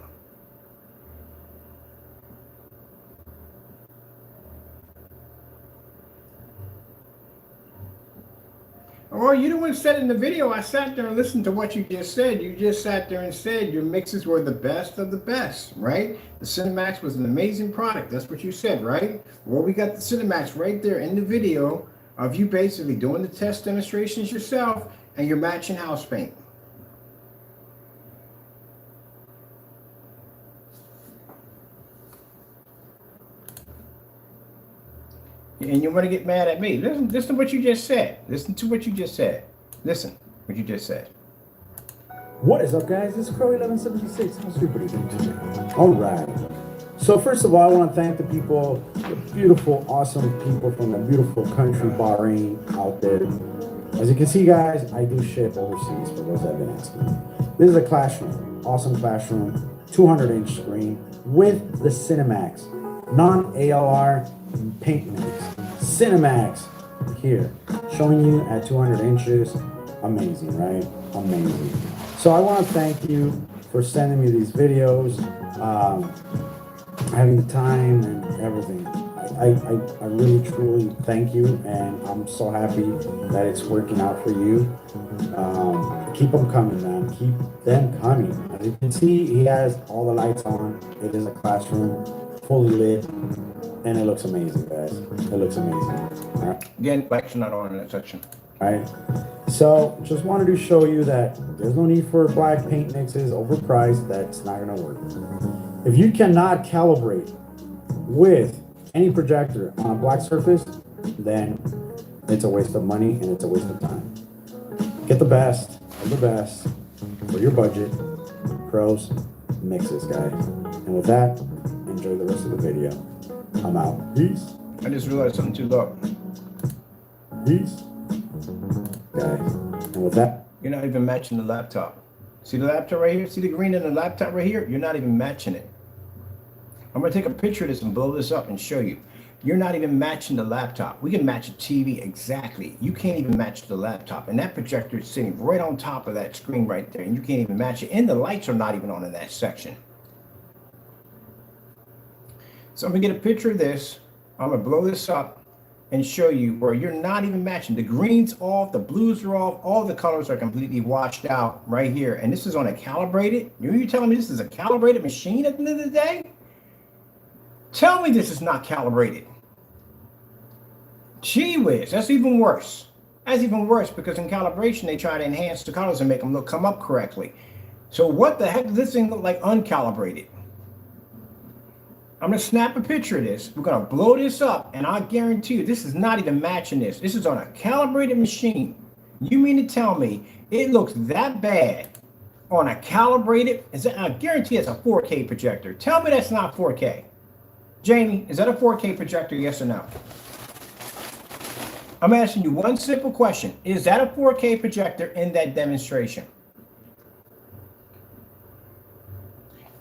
Speaker 1: Well, you the one said in the video, I sat there and listened to what you just said. You just sat there and said your mixes were the best of the best, right? The Cinemax was an amazing product. That's what you said, right? Well, we got the Cinemax right there in the video of you basically doing the test demonstrations yourself and you're matching house paint. And you want to get mad at me. Listen to what you just said. Listen to what you just said. Listen what you just said.
Speaker 3: What is up, guys? This is Crow1176. How's everybody doing today? All right. So first of all, I want to thank the people, the beautiful, awesome people from the beautiful country Bahrain out there. As you can see, guys, I do ship overseas for those that have been asking. This is a classroom, awesome classroom, 200-inch screen with the Cinemax, non-ALR paint mix. Cinemax here, showing you at 200 inches. Amazing, right? Amazing. So I want to thank you for sending me these videos, having the time and everything. I really truly thank you, and I'm so happy that it's working out for you. Keep them coming, man. Keep them coming. As you can see, he has all the lights on. It is a classroom, fully lit, and it looks amazing, guys. It looks amazing. All right.
Speaker 1: Again, lights are not on in that section.
Speaker 3: All right. So just wanted to show you that there's no need for black paint mixes, overpriced. That's not gonna work. If you cannot calibrate with any projector on a black surface, then it's a waste of money and it's a waste of time. Get the best of the best for your budget. Pros, mix this, guys. And with that, enjoy the rest of the video. I'm out. Peace.
Speaker 1: I just realized something too low.
Speaker 3: Peace. Guys. And with that,
Speaker 1: You're not even matching the laptop. See the laptop right here? See the green in the laptop right here? You're not even matching it. I'm going to take a picture of this and blow this up and show you. You're not even matching the laptop. We can match a TV exactly. You can't even match the laptop. And that projector is sitting right on top of that screen right there. And you can't even match it. And the lights are not even on in that section. So I'm going to get a picture of this. I'm going to blow this up and show you where you're not even matching. The green's off, the blues are off, all the colors are completely washed out right here. And this is on a calibrated. You're telling me this is a calibrated machine at the end of the day? Tell me this is not calibrated. Gee whiz, that's even worse. That's even worse because in calibration, they try to enhance the colors and make them come up correctly. So what the heck does this thing look like uncalibrated? I'm going to snap a picture of this. We're going to blow this up, and I guarantee you this is not even matching this. This is on a calibrated machine. You mean to tell me it looks that bad on a calibrated? I guarantee it's a 4K projector. Tell me that's not 4K. Jamie, is that a 4K projector, yes or no? I'm asking you one simple question. Is that a 4K projector in that demonstration?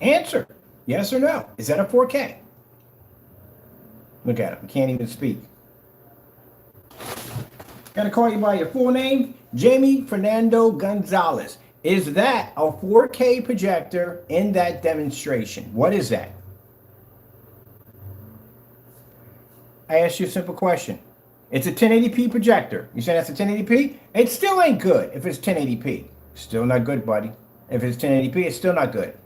Speaker 1: Answer. Yes or no? Is that a 4K? Look at him. He can't even speak. Gotta call you by your full name. Jamie Fernando Gonzalez. Is that a 4K projector in that demonstration? What is that? I asked you a simple question. It's a 1080p projector. You say that's a 1080p? It still ain't good if it's 1080p. Still not good, buddy. If it's 1080p, it's still not good.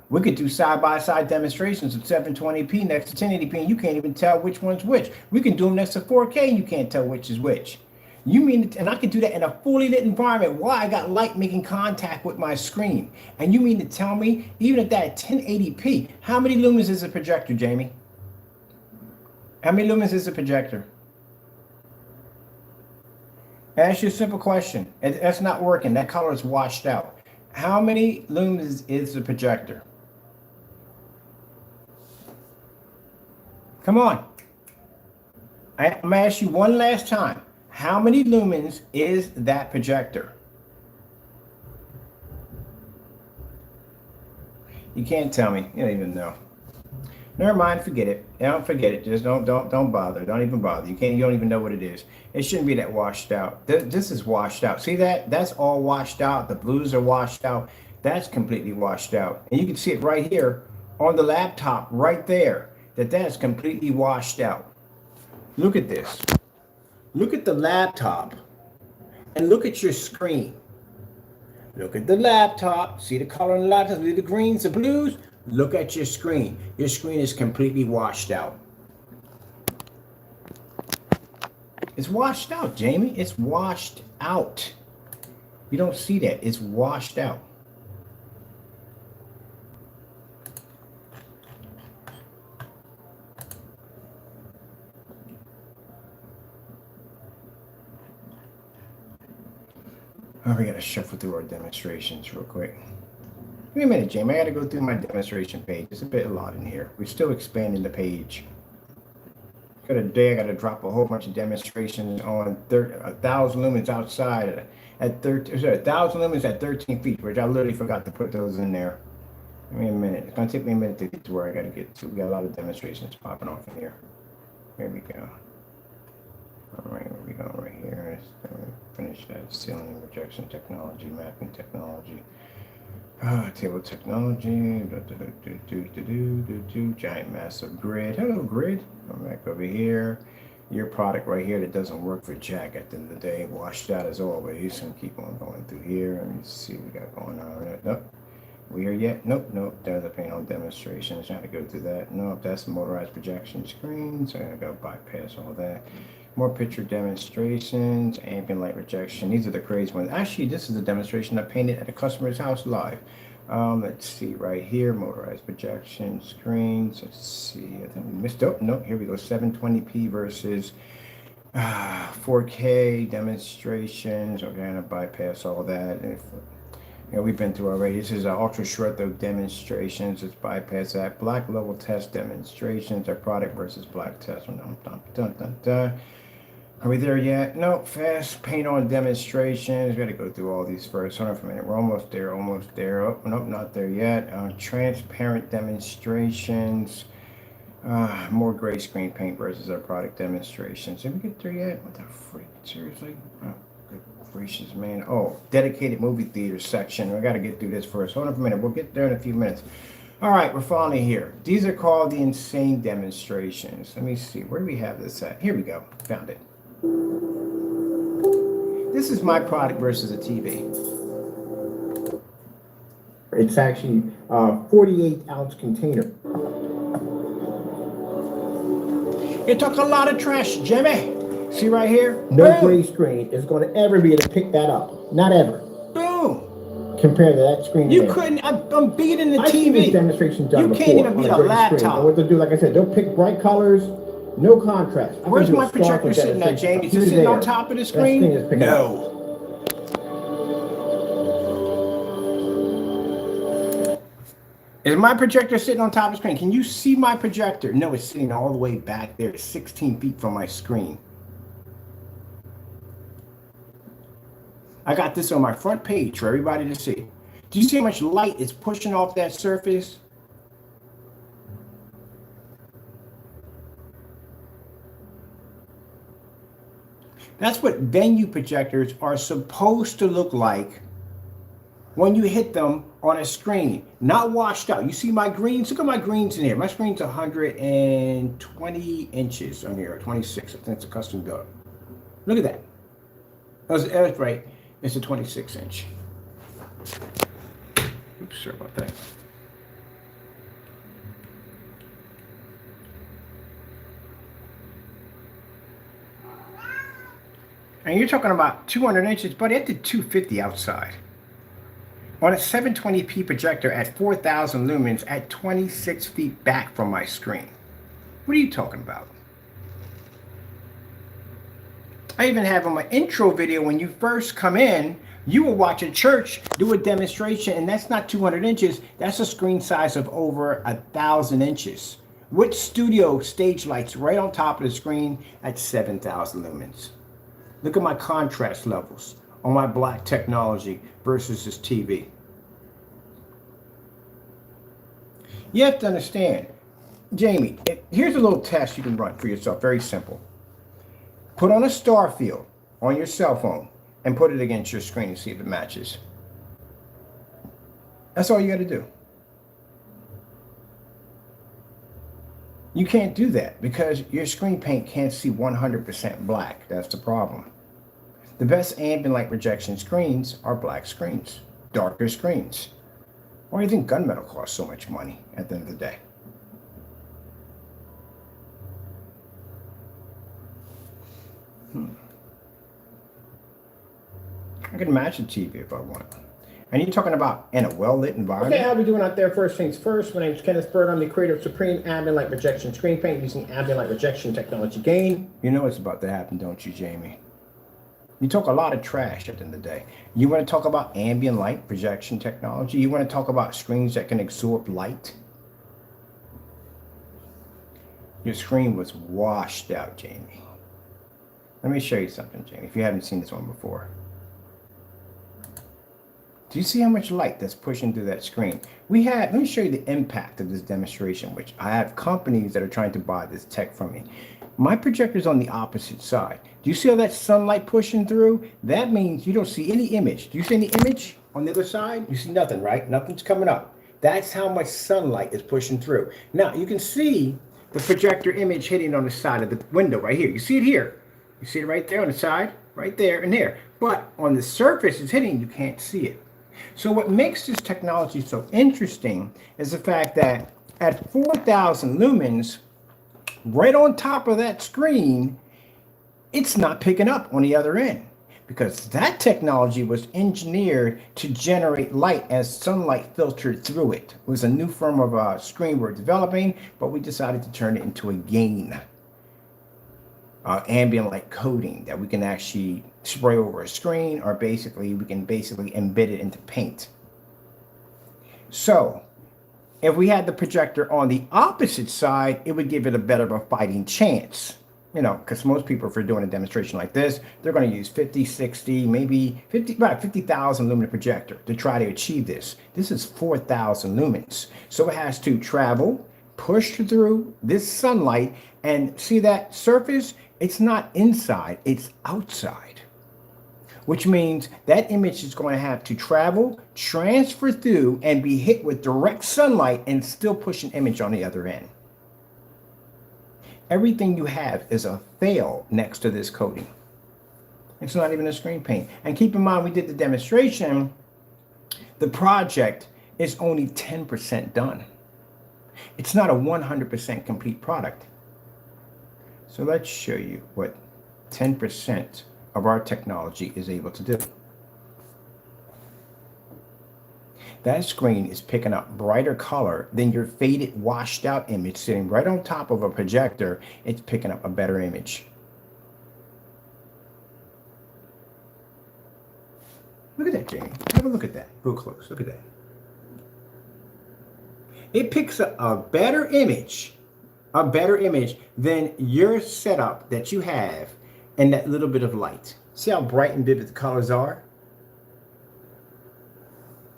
Speaker 1: We could do side-by-side demonstrations of 720p next to 1080p, and you can't even tell which one's which. We can do them next to 4K, and you can't tell which is which. You mean, and I can do that in a fully lit environment while I got light making contact with my screen. And you mean to tell me, even at that 1080p, how many lumens is a projector, Jamie? How many lumens is a projector? Ask you a simple question. That's not working. That color is washed out. How many lumens is the projector? Come on. I'm going to ask you one last time. How many lumens is that projector? You can't tell me. You don't even know. Never mind, forget it. Don't forget it. Just don't bother. Don't even bother. You don't even know what it is. It shouldn't be that washed out. This is washed out. See that? That's all washed out. The blues are washed out. That's completely washed out. And you can see it right here on the laptop right there. That's completely washed out. Look at this. Look at the laptop and look at your screen. Look at the laptop. See the color on the laptop? See the greens, the blues? Look at your screen. Your screen is completely washed out. It's washed out, Jamie. It's washed out. You don't see that. It's washed out. Oh, we gotta shuffle through our demonstrations real quick. Give me a minute, Jamie. I gotta go through my demonstration page. There's a lot in here. We're still expanding the page. I gotta drop a whole bunch of demonstrations on 1,000 lumens outside at 1,000 lumens at 13 feet, which I literally forgot to put those in there. Give me a minute. It's gonna take me a minute to get to where I gotta get to. We got a lot of demonstrations popping off in here. Here we go. All right, where we going right here? Let's finish that ceiling projection technology, mapping technology. Table technology, giant massive grid. Hello, grid. Come back over here. Your product right here that doesn't work for Jack at the end of the day. Washed out as always. And keep on going through here. Let me see what we got going on. Nope. We here yet? Nope. There's a paint on demonstrations. Trying to go through that. Nope. That's the motorized projection screen. So I'm gonna go bypass all that. More picture demonstrations, ambient light rejection. These are the crazy ones. Actually, this is a demonstration I painted at a customer's house live. Let's see right here, motorized projection screens. Let's see, I think we missed, oh, no, here we go, 720p versus 4K demonstrations. I'm gonna bypass all that. We've been through already. This is an ultra short though demonstrations. Let's bypass that. Black level test demonstrations. Our product versus black test. Are we there yet? No. Fast paint on demonstrations. We got to go through all these first. Hold on for a minute. We're almost there. Oh, nope, not there yet. Transparent demonstrations. More gray screen paint versus our product demonstrations. Did we get there yet? What the freak? Seriously? Oh, good gracious, man. Oh, dedicated movie theater section. We got to get through this first. Hold on for a minute. We'll get there in a few minutes. All right, we're finally here. These are called the insane demonstrations. Let me see. Where do we have this at? Here we go. Found it. This is my product versus a TV. It's actually a 48-ounce container. It took a lot of trash, Jimmy. See right here? No gray screen is going to ever be able to pick that up. Not ever. Boom. Compared to that screen. You couldn't. I'm beating the TV. I've seen this demonstration done before. You can't even beat a laptop. What they'll do, like I said, they'll pick bright colors. No contrast. Where's my projector sitting at, Jamie? Is it sitting on top of the screen? No. Is my projector sitting on top of the screen? Can you see my projector? No, it's sitting all the way back there, 16 feet from my screen. I got this on my front page for everybody to see. Do you see how much light is pushing off that surface? That's what venue projectors are supposed to look like when you hit them on a screen, not washed out. You see my greens? Look at my greens in here. My screen's 120 inches on here, 26. I think it's a custom build. Look at that. That's right. It's a 26 inch. Oops, sorry about that. And you're talking about 200 inches, buddy. I did 250 outside. On a 720p projector at 4,000 lumens at 26 feet back from my screen. What are you talking about? I even have on my intro video, when you first come in, you will watch a church do a demonstration, and that's not 200 inches. That's a screen size of over 1,000 inches. With studio stage lights right on top of the screen at 7,000 lumens. Look at my contrast levels on my black technology versus this TV. You have to understand, Jamie, here's a little test you can run for yourself, very simple. Put on a star field on your cell phone and put it against your screen and see if it matches. That's all you got to do. You can't do that because your screen paint can't see 100% black. That's the problem. The best ambient light projection screens are black screens, darker screens. Why do you think gunmetal costs so much money at the end of the day? I can match the TV if I want. And you're talking about in a well-lit environment?
Speaker 2: Okay, how we doing out there? First things first, my name is Kenneth Bird. I'm the creator of Supreme Ambient Light Projection Screen Paint using ambient light projection technology gain.
Speaker 1: You know what's about to happen, don't you, Jamie? You talk a lot of trash at the end of the day. You want to talk about ambient light projection technology? You want to talk about screens that can absorb light? Your screen was washed out, Jamie. Let me show you something, Jamie, if you haven't seen this one before. Do you see how much light that's pushing through that screen? Let me show you the impact of this demonstration, which I have companies that are trying to buy this tech from me. My projector's on the opposite side. Do you see all that sunlight pushing through? That means you don't see any image. Do you see any image on the other side? You see nothing, right? Nothing's coming up. That's how much sunlight is pushing through. Now, you can see the projector image hitting on the side of the window right here. You see it here. You see it right there on the side, right there and there. But on the surface it's hitting, you can't see it. So what makes this technology so interesting is the fact that at 4,000 lumens, right on top of that screen, it's not picking up on the other end because that technology was engineered to generate light as sunlight filtered through it. It was a new form of screen we're developing, but we decided to turn it into a gain. Ambient light coating that we can actually spray over a screen, or we can embed it into paint. So if we had the projector on the opposite side, it would give it a better of a fighting chance. You know, because most people, if they're doing a demonstration like this, they're going to use 50, 60, maybe 50,000 lumen projector to try to achieve this. This is 4,000 lumens. So it has to travel, push through this sunlight, and see that surface? It's not inside, it's outside. Which means that image is going to have to travel, transfer through, and be hit with direct sunlight and still push an image on the other end. Everything you have is a fail next to this coating. It's not even a screen paint. And keep in mind, we did the demonstration. The project is only 10% done. It's not a 100% complete product. So let's show you what 10% of our technology is able to do. That screen is picking up brighter color than your faded, washed out image sitting right on top of a projector. It's picking up a better image. Look at that, Jamie. Have a look at that real close. Look at that. It picks up a better image than your setup that you have and that little bit of light. See how bright and vivid the colors are?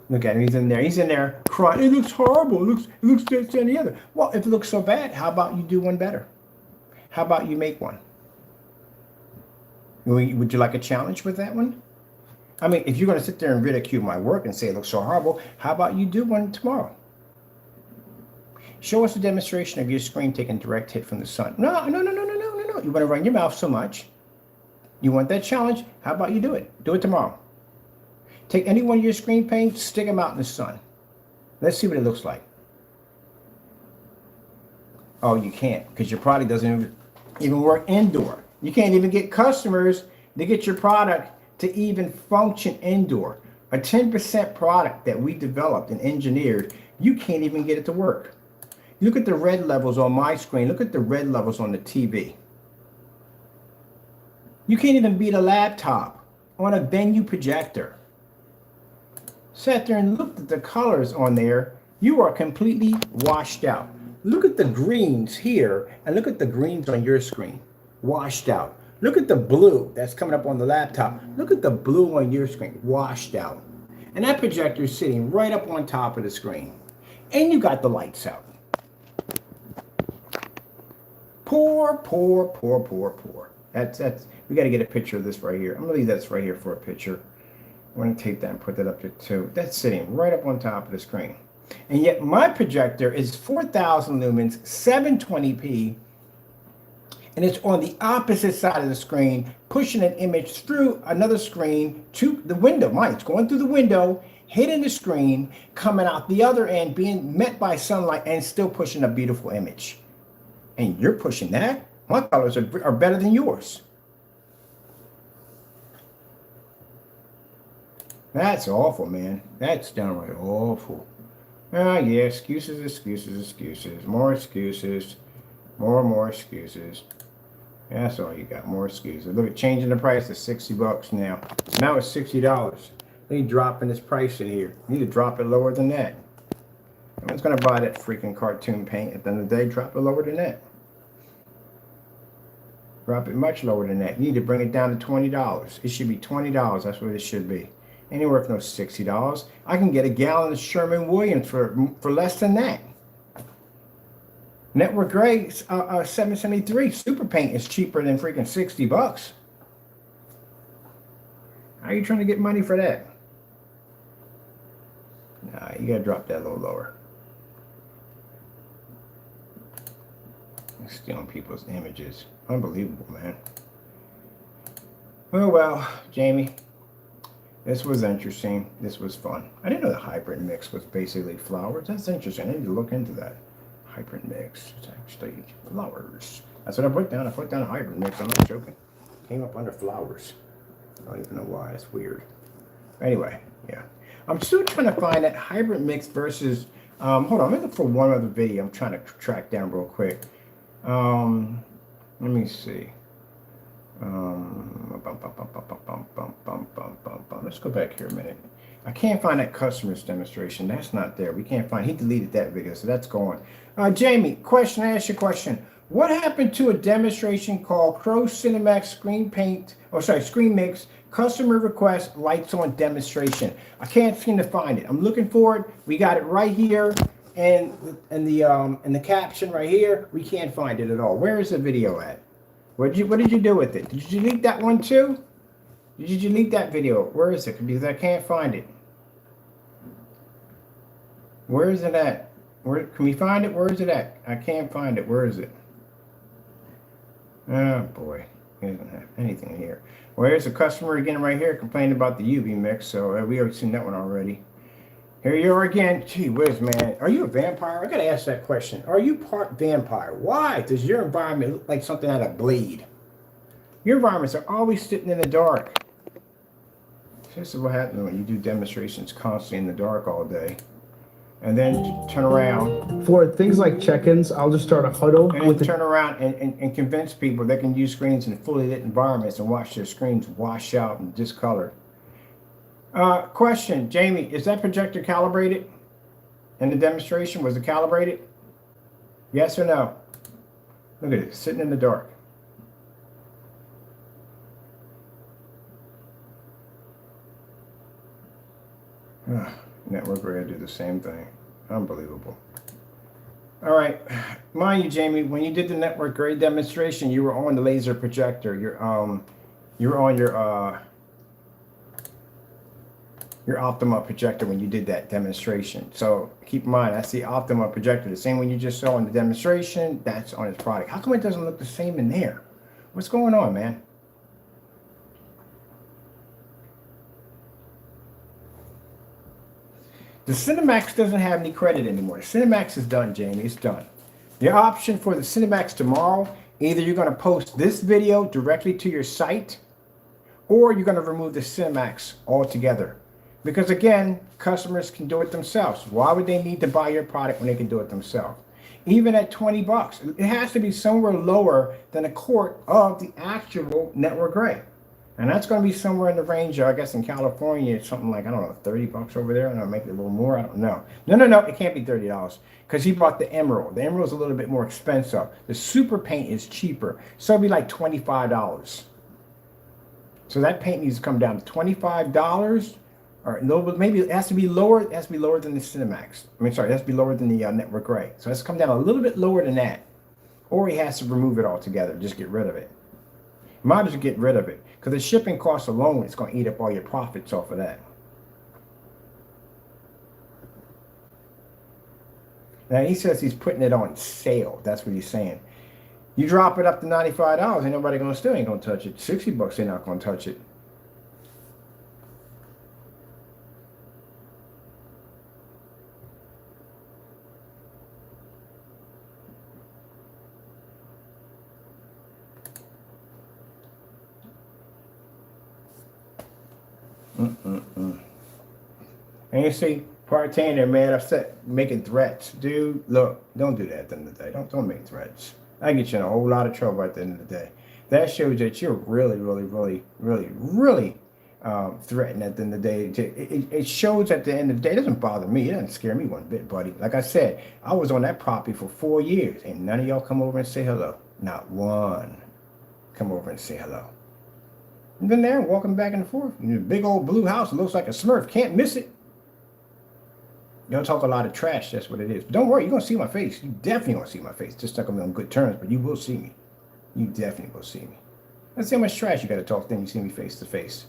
Speaker 1: Look at him, he's in there crying, it looks horrible, it looks this and the other. Well, if it looks so bad, how about you do one better? How about you make one? Would you like a challenge with that one? I mean, if you're going to sit there and ridicule my work and say it looks so horrible, how about you do one tomorrow? Show us a demonstration of your screen taking direct hit from the sun. No. You want to run your mouth so much. You want that challenge? How about you do it? Do it tomorrow. Take any one of your screen paints, stick them out in the sun. Let's see what it looks like. Oh, you can't, because your product doesn't even work indoor. You can't even get customers to get your product to even function indoor. A 10% product that we developed and engineered, you can't even get it to work. Look at the red levels on my screen. Look at the red levels on the TV. You can't even beat a laptop on a venue projector. Sat there and looked at the colors on there. You are completely washed out. Look at the greens here and look at the greens on your screen. Washed out. Look at the blue that's coming up on the laptop. Look at the blue on your screen. Washed out. And that projector is sitting right up on top of the screen. And you got the lights out. Poor. That's we got to get a picture of this right here. I'm gonna leave this right here for a picture. I'm gonna tape that and put that up there too. That's sitting right up on top of the screen. And yet my projector is 4,000 lumens, 720p, and it's on the opposite side of the screen, pushing an image through another screen to the window. Mine's going through the window, hitting the screen, coming out the other end, being met by sunlight, and still pushing a beautiful image. And you're pushing that? My colors are better than yours. That's awful, man. That's downright awful. Yeah, excuses. More excuses. More excuses. That's all you got, more excuses. Look at changing the price to $60 now. Now it's $60. They dropping this price in here. You need to drop it lower than that. No one's gonna buy that freaking cartoon paint. At the end of the day, drop it lower than that. Drop it much lower than that. You need to bring it down to $20. It should be $20. That's what it should be. Anywhere for no $60. I can get a gallon of Sherman-Williams for less than that. Network Gray 773 Super Paint is cheaper than freaking $60. How are you trying to get money for that? Nah, you gotta drop that a little lower. Stealing people's images. Unbelievable, man. Well, Jamie. This was interesting. This was fun. I didn't know the hybrid mix was basically flowers. That's interesting. I need to look into that. Hybrid mix. It's actually flowers. That's what I put down. I put down a hybrid mix. I'm not joking. Came up under flowers. I don't even know why. It's weird. Anyway, yeah. I'm still trying to find that hybrid mix versus... hold on. I'm looking for one other video I'm trying to track down real quick. Let me see. Let's go back here a minute. I can't find that customer's demonstration. That's not there. We can't find. He deleted that video, so that's gone. Jamie, question. I asked you a question. What happened to a demonstration called Crows1176 Screen Mix Customer Request Lights On Demonstration? I can't seem to find it. I'm looking for it. We got it right here, and the caption right here. We can't find it at all. Where is the video at? What did you do with it? Did you delete that one too? Did you delete that video? Where is it? Because I can't find it. Where is it at? Where can we find it? Where is it at? I can't find it. Where is it? Oh boy, he doesn't have anything here. Well, here's a customer again right here complaining about the UV mix. So we already seen that one already. Here you are again. Gee whiz, man. Are you a vampire? I gotta ask that question. Are you part vampire? Why does your environment look like something out of Bleed? Your environments are always sitting in the dark. This is what happens when you do demonstrations constantly in the dark all day. And then you turn around.
Speaker 6: For things like check-ins, I'll just start a huddle.
Speaker 1: And then turn around and convince people they can use screens in fully lit environments and watch their screens wash out and discolor. Question, Jamie, is that projector calibrated? In the demonstration, was it calibrated? Yes or no? Look at it, sitting in the dark. Network Gray, I do the same thing. Unbelievable. All right, mind you, Jamie, when you did the Network Gray demonstration, you were on the laser projector. you're on your Optima projector when you did that demonstration. So keep in mind, that's the Optima projector. The same one you just saw in the demonstration, that's on his product. How come it doesn't look the same in there? What's going on, man? The Cinemax doesn't have any credit anymore. The Cinemax is done, Jamie. It's done. Your option for the Cinemax tomorrow, either you're going to post this video directly to your site, or you're going to remove the Cinemax altogether. Because again, customers can do it themselves. Why would they need to buy your product when they can do it themselves? Even at 20 bucks, it has to be somewhere lower than a quart of the actual network gray. And that's going to be somewhere in the range of, I guess in California, it's something like, I don't know, 30 bucks over there. And I'll make it a little more. I don't know. No, it can't be $30 because he bought the Emerald. The Emerald's a little bit more expensive. The Super Paint is cheaper. So it'll be like $25. So that paint needs to come down to $25. Or no, but maybe it has to be lower. It has to be lower than the Cinemax. I mean, sorry, it has to be lower than the network gray. So it has to come down a little bit lower than that. Or he has to remove it altogether. Just get rid of it. Might as well get rid of it. Because the shipping cost alone is going to eat up all your profits off of that. Now he says he's putting it on sale. That's what he's saying. You drop it up to $95, ain't nobody going to still ain't going to touch it. 60 bucks, they're not going to touch it. And you see, partying there, man, upset, making threats. Dude, look, don't do that at the end of the day. Don't make threats. I get you in a whole lot of trouble at the end of the day. That shows that you're really threatened at the end of the day. It shows at the end of the day. It doesn't bother me. It doesn't scare me one bit, buddy. Like I said, I was on that property for 4 years, and none of y'all come over and say hello. Not one come over and say hello. And then there, walking back and forth. Big old blue house. It looks like a Smurf. Can't miss it. Y'all talk a lot of trash. That's what it is. But don't worry. You're going to see my face. You definitely going to see my face. Just not going to be on good terms, but you will see me. You definitely will see me. Let's see how much trash you got to talk. Then you see me face to face.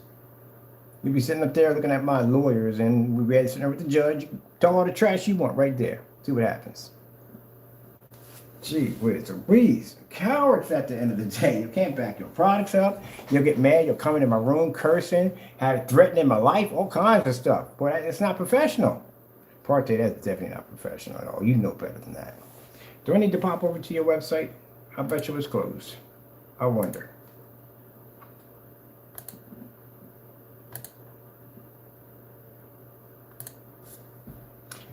Speaker 1: You'll be sitting up there looking at my lawyers, and we'll be sitting there with the judge. Talk all the trash you want right there. See what happens. Gee whiz, Louise. Cowards at the end of the day. You can't back your products up. You'll get mad. You'll come into my room cursing, threatening my life, all kinds of stuff. But it's not professional. Parte, that's definitely not professional at all. You know better than that. Do I need to pop over to your website? I bet you it's closed. I wonder.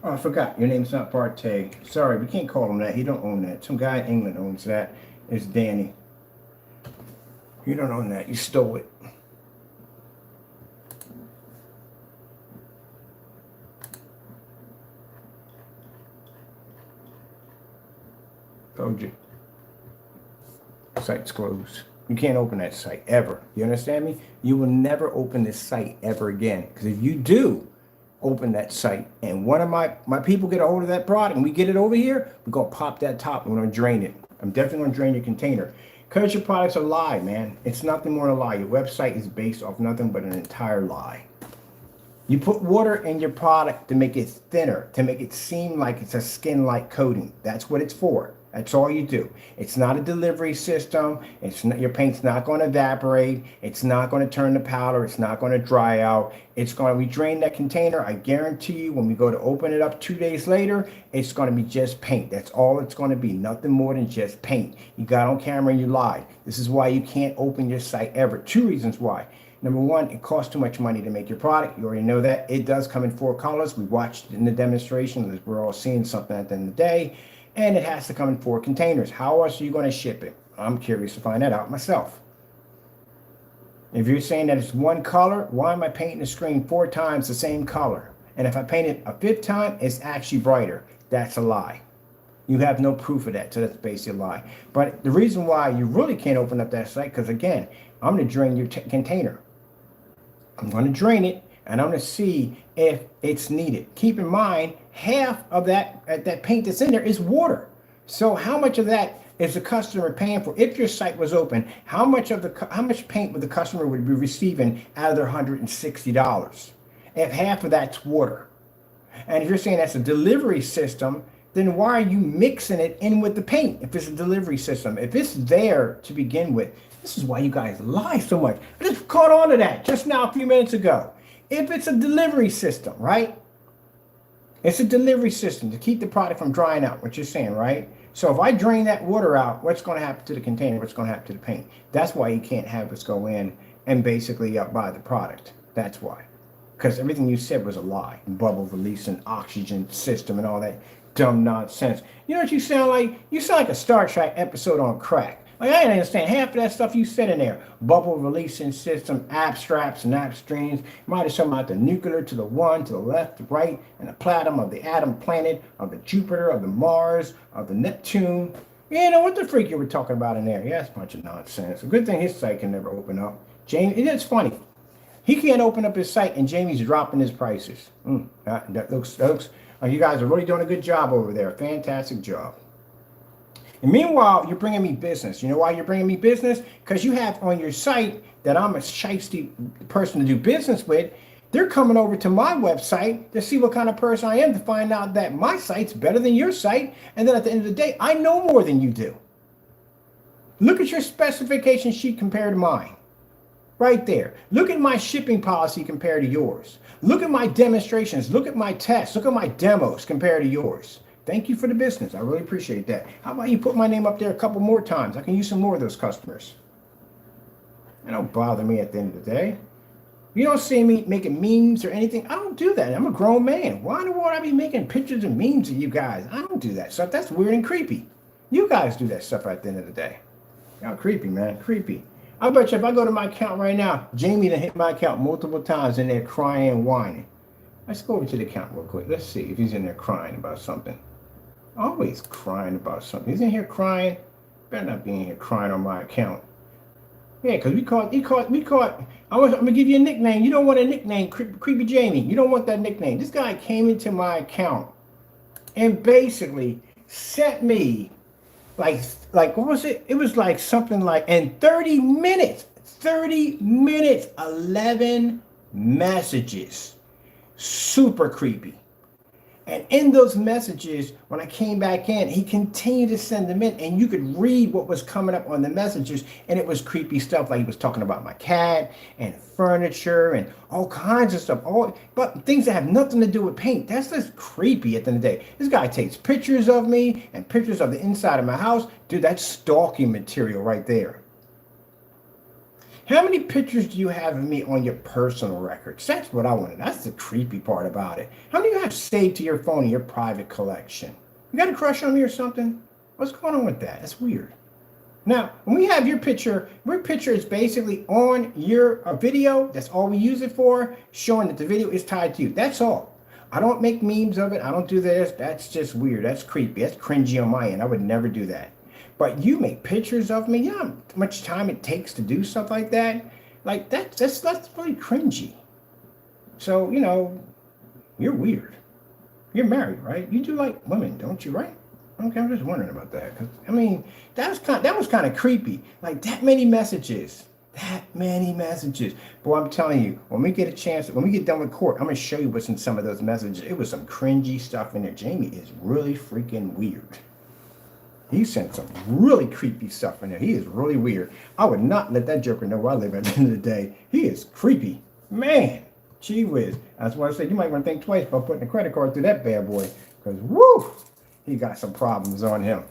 Speaker 1: Oh, I forgot. Your name's not Parte. Sorry, we can't call him that. He don't own that. Some guy in England owns that. It's Danny. You don't own that. You stole it. Told you. Site's closed. You can't open that site ever. You understand me? You will never open this site ever again. Because if you do open that site and one of my people get a hold of that product and we get it over here, we're going to pop that top and we're going to drain it. I'm definitely going to drain your container. Because your product's a lie, man. It's nothing more than a lie. Your website is based off nothing but an entire lie. You put water in your product to make it thinner, to make it seem like it's a skin-like coating. That's what it's for. That's all you do. It's not a delivery system. It's not, your paint's not going to evaporate. It's not going to turn to powder. It's not going to dry out. It's going to, we drain that container. I guarantee you when we go to open it up 2 days later, it's going to be just paint. That's all it's going to be. Nothing more than just paint. You got on camera and you lied. This is why you can't open your site ever. 2 reasons why. Number one, it costs too much money to make your product. You already know that. It does come in 4 colors. We watched it in the demonstration. We're all seeing something at the end of the day. And it has to come in 4 containers. How else are you going to ship it? I'm curious to find that out myself. If you're saying that it's 1 color, why am I painting the screen 4 times the same color? And if I paint it a 5th time, it's actually brighter. That's a lie. You have no proof of that, so that's basically a lie. But the reason why you really can't open up that site, because again, I'm going to drain your container. I'm going to drain it, and I'm going to see if it's needed. Keep in mind, half of that paint that's in there is water. So how much of that is the customer paying for? If your site was open, how much paint would the customer would be receiving out of their $160? If half of that's water. And if you're saying that's a delivery system, then why are you mixing it in with the paint if it's a delivery system? If it's there to begin with, this is why you guys lie so much. I just caught on to that just now a few minutes ago. If it's a delivery system, right? It's a delivery system to keep the product from drying out, what you're saying, right? So if I drain that water out, what's going to happen to the container? What's going to happen to the paint? That's why you can't have us go in and basically buy the product. That's why. Because everything you said was a lie. Bubble release and oxygen system and all that dumb nonsense. You know what you sound like? You sound like a Star Trek episode on crack. Like, I didn't understand half of that stuff you said in there. Bubble releasing system, abstracts and abstreams. Might have something about the nuclear to the one, to the left, to right, and the platinum of the atom planet, of the Jupiter, of the Mars, of the Neptune. You know what the freak you were talking about in there? Yeah, it's a bunch of nonsense. A good thing his site can never open up. Jamie, it's funny. He can't open up his site and Jamie's dropping his prices. That looks, you guys are really doing a good job over there. Fantastic job. And meanwhile, you're bringing me business. You know why you're bringing me business? Because you have on your site that I'm a shiesty person to do business with. They're coming over to my website to see what kind of person I am, to find out that my site's better than your site. And then at the end of the day, I know more than you do. Look at your specification sheet compared to mine. Right there. Look at my shipping policy compared to yours. Look at my demonstrations. Look at my tests. Look at my demos compared to yours. Thank you for the business. I really appreciate that. How about you put my name up there a couple more times? I can use some more of those customers. It don't bother me at the end of the day. You don't see me making memes or anything. I don't do that. I'm a grown man. Why in the world I be making pictures and memes of you guys? I don't do that stuff. That's weird and creepy. You guys do that stuff at the end of the day. Y'all creepy, man. Creepy. I bet you if I go to my account right now, Jamie done hit my account multiple times in there crying and whining. Let's go over to the account real quick. Let's see if he's in there crying about something. Always crying about something. He's in here crying. Better not be in here crying on my account. Yeah, because we caught. I'm gonna give you a nickname. You don't want a nickname, Creepy Jamie. You don't want that nickname. This guy came into my account and basically sent me like what was it? It was like something like in 30 minutes, 11 messages. Super creepy. And in those messages, when I came back in, he continued to send them in, and you could read what was coming up on the messages, and it was creepy stuff, like he was talking about my cat and furniture and all kinds of stuff, but things that have nothing to do with paint. That's just creepy at the end of the day. This guy takes pictures of me and pictures of the inside of my house. Dude, that's stalking material right there. How many pictures do you have of me on your personal records? That's what I wanted. That's the creepy part about it. How many do you have saved to your phone in your private collection? You got a crush on me or something? What's going on with that? That's weird. Now, when we have your picture is basically on your video. That's all we use it for, showing that the video is tied to you. That's all. I don't make memes of it. I don't do this. That's just weird. That's creepy. That's cringy on my end. I would never do that. But you make pictures of me. You know how much time it takes to do stuff like that? Like, that's really cringy. So, you know, you're weird. You're married, right? You do like women, don't you, right? Okay, I'm just wondering about that. 'Cause, I mean, that was kind of creepy. Like, that many messages. Boy, I'm telling you, when we get a chance, when we get done with court, I'm going to show you what's in some of those messages. It was some cringy stuff in there. Jamie is really freaking weird. He sent some really creepy stuff in there. He is really weird. I would not let that joker know where I live at the end of the day. He is creepy. Man, gee whiz. That's why I said you might want to think twice about putting a credit card through that bad boy. Because, woo, he got some problems on him.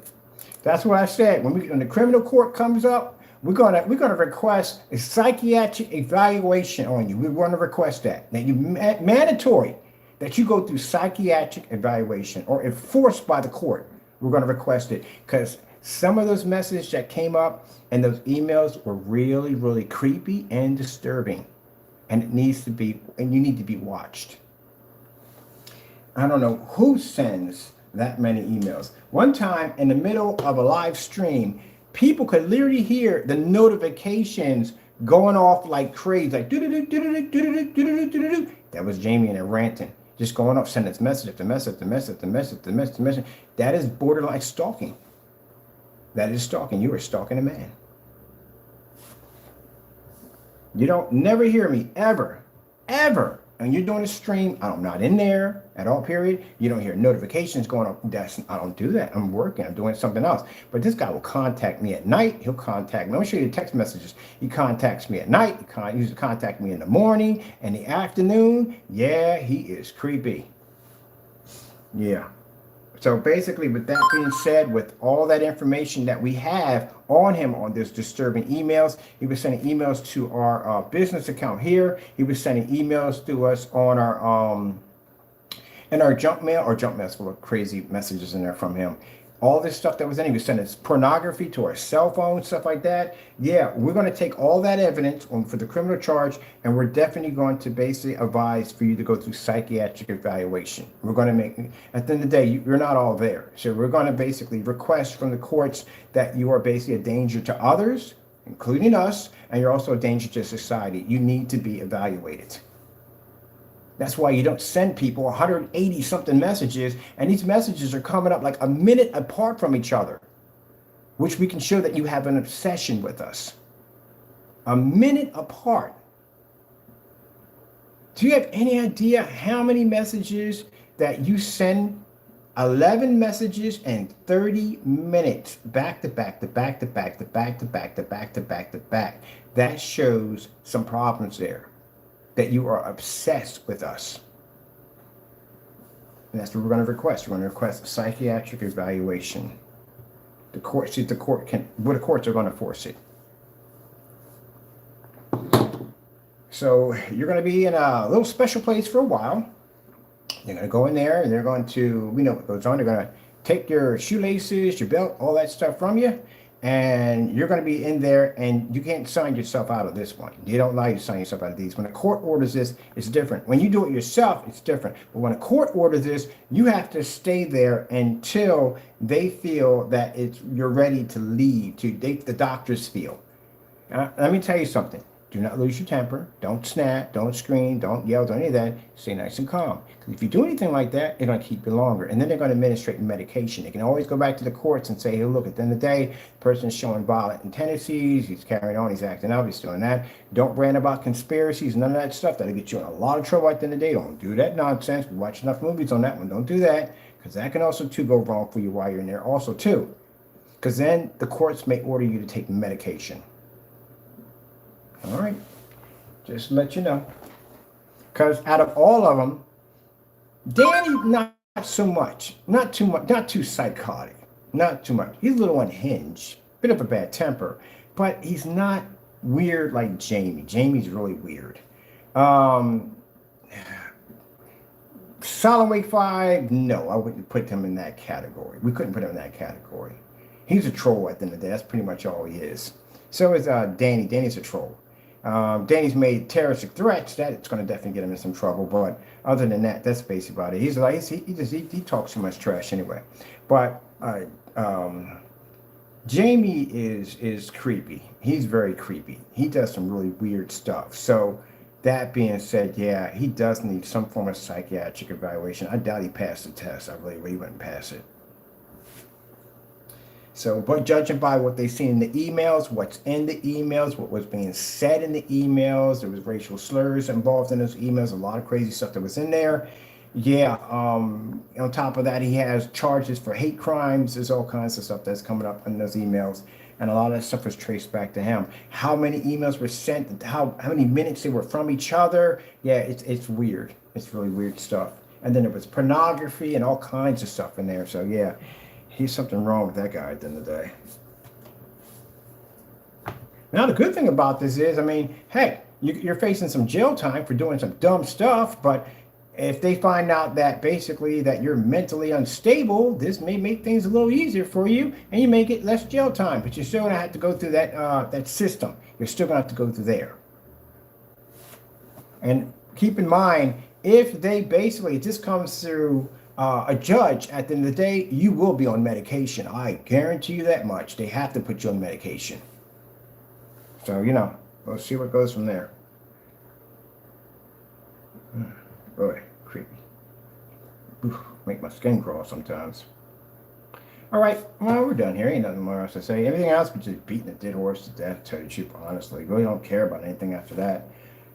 Speaker 1: That's what I said. When the criminal court comes up, we're gonna request a psychiatric evaluation on you. We want to request that. Now, mandatory that you go through psychiatric evaluation or enforced by the court. We're going to request it because some of those messages that came up and those emails were really, really creepy and disturbing. And it needs to be, and you need to be watched. I don't know who sends that many emails. One time in the middle of a live stream, people could literally hear the notifications going off like crazy, like do-do-do-do-do-do-do-do-do-do-do. That was Jamie and ranting. Just going off, sending this message after message after message after message after message after message. That is borderline stalking. That is stalking. You are stalking a man. You don't never hear me ever, and you're doing a stream, I'm not in there at all, period. You don't hear notifications going up. I don't do that. I'm working. I'm doing something else. But this guy will contact me at night. He'll contact me. I'll show you the text messages. He contacts me at night. He used to contact me in the morning and the afternoon. Yeah, he is creepy. Yeah. So basically, with that being said, with all that information that we have on him on this disturbing emails, he was sending emails to our business account here. He was sending emails to us on our in our junk mail. Our junk mail's full of crazy messages in there from him. All this stuff that was in, he was sending pornography to our cell phone, stuff like that. Yeah, we're going to take all that evidence for the criminal charge, and we're definitely going to basically advise for you to go through psychiatric evaluation. We're going to make, at the end of the day, you're not all there. So we're going to basically request from the courts that you are basically a danger to others, including us, and you're also a danger to society. You need to be evaluated. That's why you don't send people 180 something messages, and these messages are coming up like a minute apart from each other, which we can show that you have an obsession with us. A minute apart. Do you have any idea how many messages that you send? 11 messages in 30 minutes, back to back to back to back to back to back to back to back to back. That shows some problems there. That you are obsessed with us. And that's what we're going to request. We're going to request a psychiatric evaluation. The court, see if the court can, well, the courts are going to force it. So you're going to be in a little special place for a while. You're going to go in there and they're going to, we know what goes on. They're going to take your shoelaces, your belt, all that stuff from you. And you're going to be in there, and you can't sign yourself out of this one. They don't allow you to sign yourself out of these. When a court orders this, it's different. When you do it yourself, it's different. But when a court orders this, you have to stay there until they feel that you're ready to leave. The doctors feel. Let me tell you something. Do not lose your temper. Don't snap. Don't scream. Don't yell. Don't any of that. Stay nice and calm. Because if you do anything like that, they're going to keep you longer. And then they're going to administrate medication. They can always go back to the courts and say, hey, look, at the end of the day, the person's showing violent tendencies. He's carrying on. He's acting up. He's doing that. Don't rant about conspiracies. None of that stuff. That'll get you in a lot of trouble at the end of the day. Don't do that nonsense. We watch enough movies on that one. Don't do that. Because that can also, too, go wrong for you while you're in there also, too. Because then the courts may order you to take medication. All right, just to let you know. Because out of all of them, Danny, not so much. Not too much. Not too psychotic. Not too much. He's a little unhinged. Bit of a bad temper. But he's not weird like Jamie. Jamie's really weird. Solid Wake 5, no, I wouldn't put him in that category. We couldn't put him in that category. He's a troll at the end of the day. That's pretty much all he is. So is Danny. Danny's a troll. Danny's made terroristic threats. That's going to definitely get him in some trouble. But other than that, that's basically about it. He's like he talks too much trash anyway. But Jamie is creepy. He's very creepy. He does some really weird stuff. So that being said, yeah, he does need some form of psychiatric evaluation. I doubt he passed the test. I really wouldn't pass it. So, but judging by what they see in the emails, what's in the emails, what was being said in the emails, there was racial slurs involved in those emails, a lot of crazy stuff that was in there. Yeah, on top of that, he has charges for hate crimes. There's all kinds of stuff that's coming up in those emails. And a lot of that stuff was traced back to him. How many emails were sent, how many minutes they were from each other. Yeah, it's weird. It's really weird stuff. And then there was pornography and all kinds of stuff in there. So, yeah. He's something wrong with that guy at the end of the day. Now, the good thing about this is, I mean, hey, you're facing some jail time for doing some dumb stuff, but if they find out that basically that you're mentally unstable, this may make things a little easier for you, and you may get less jail time, but you're still going to have to go through that system. You're still going to have to go through there. And keep in mind, if they basically, this comes through a judge, at the end of the day, you will be on medication. I guarantee you that much. They have to put you on medication. So, we'll see what goes from there. Boy, creepy. Oof, make my skin crawl sometimes. All right, well, we're done here. Ain't nothing more else to say. Everything else, but just beating a dead horse to death, to tell you the truth, honestly. Really don't care about anything after that.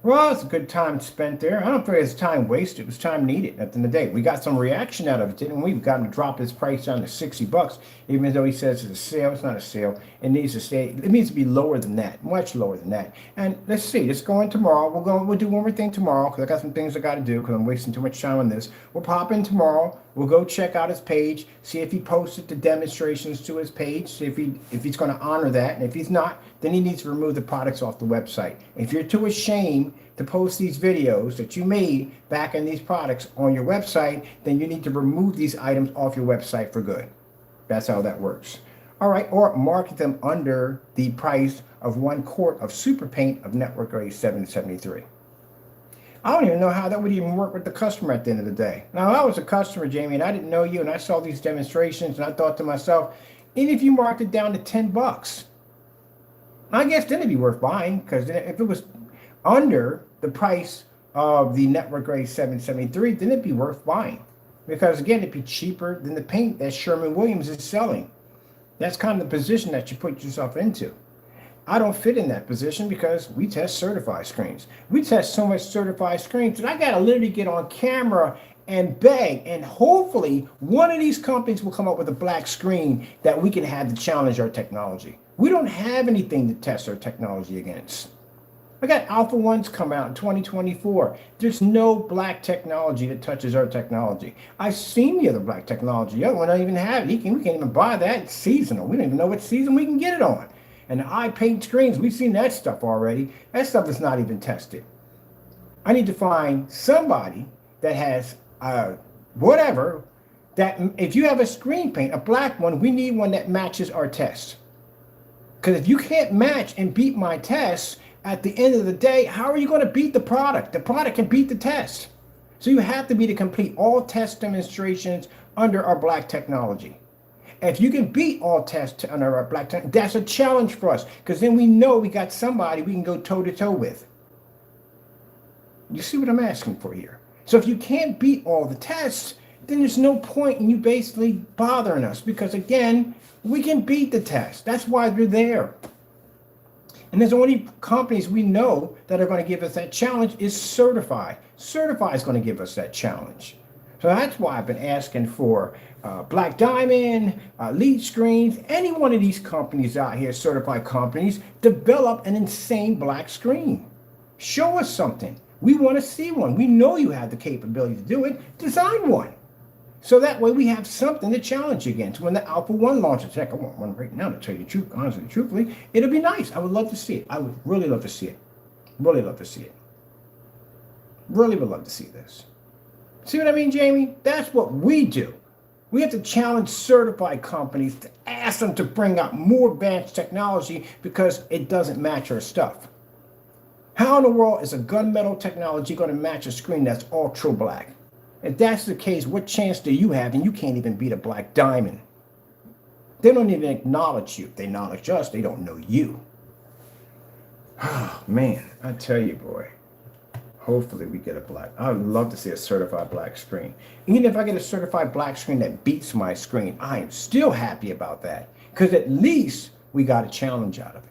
Speaker 1: Well, it's a good time spent there. I don't think it's time wasted. It was time needed at the end of the day. We got some reaction out of it, didn't we? We got him to drop his price down to $60, even though he says it's a sale. It's not a sale. It needs to stay. It needs to be lower than that, much lower than that. And let's see. Let's go in tomorrow. We'll do one more thing tomorrow because I got some things I got to do because I'm wasting too much time on this. We'll pop in tomorrow. We'll go check out his page, see if he posted the demonstrations to his page, see if he's going to honor that. And if he's not, then he needs to remove the products off the website. If you're too ashamed to post these videos that you made back in these products on your website, then you need to remove these items off your website for good. That's how that works. All right, or market them under the price of 1 quart of super paint of network grade 773. I don't even know how that would even work with the customer at the end of the day. Now, I was a customer, Jamie, and I didn't know you, and I saw these demonstrations, and I thought to myself, even if you marked it down to $10, I guess then it'd be worth buying, because if it was under the price of the network grade 773, then it'd be worth buying. Because again, it'd be cheaper than the paint that Sherwin-Williams is selling. That's kind of the position that you put yourself into. I don't fit in that position because we test certified screens. We test so much certified screens that I got to literally get on camera and beg, and hopefully one of these companies will come up with a black screen that we can have to challenge our technology. We don't have anything to test our technology against. I got Alpha 1s come out in 2024. There's no black technology that touches our technology. I've seen the other black technology. The other one don't even have it. We can't even buy that. It's seasonal. We don't even know what season we can get it on. And the eye paint screens, we've seen that stuff already. That stuff is not even tested. I need to find somebody that has whatever, that if you have a screen paint, a black one, we need one that matches our test. Because if you can't match and beat my tests, at the end of the day, how are you going to beat the product? The product can beat the test. So you have to be to complete all test demonstrations under our black technology. If you can beat all tests under our black technology, that's a challenge for us, because then we know we got somebody we can go toe-to-toe with. You see what I'm asking for here? So if you can't beat all the tests, then there's no point in you basically bothering us, because again, we can beat the test. That's why they're there. And there's only companies we know that are going to give us that challenge is Certified. Certified is going to give us that challenge. So that's why I've been asking for Black Diamond, Lead Screens, any one of these companies out here, certified companies, develop an insane black screen. Show us something. We want to see one. We know you have the capability to do it. Design one. So that way we have something to challenge against when the Alpha 1 launches. Heck, I want one right now to tell you the truth, honestly, truthfully. It'll be nice. I would love to see it. I would really love to see it. Really love to see it. Really would love to see this. See what I mean, Jamie? That's what we do. We have to challenge certified companies to ask them to bring out more advanced technology because it doesn't match our stuff. How in the world is a gunmetal technology going to match a screen that's ultra black? If that's the case, what chance do you have? And you can't even beat a Black Diamond. They don't even acknowledge you. If they acknowledge us, they don't know you. Oh, man, I tell you, boy. Hopefully we get a black. I would love to see a certified black screen. Even if I get a certified black screen that beats my screen, I am still happy about that. Because at least we got a challenge out of it.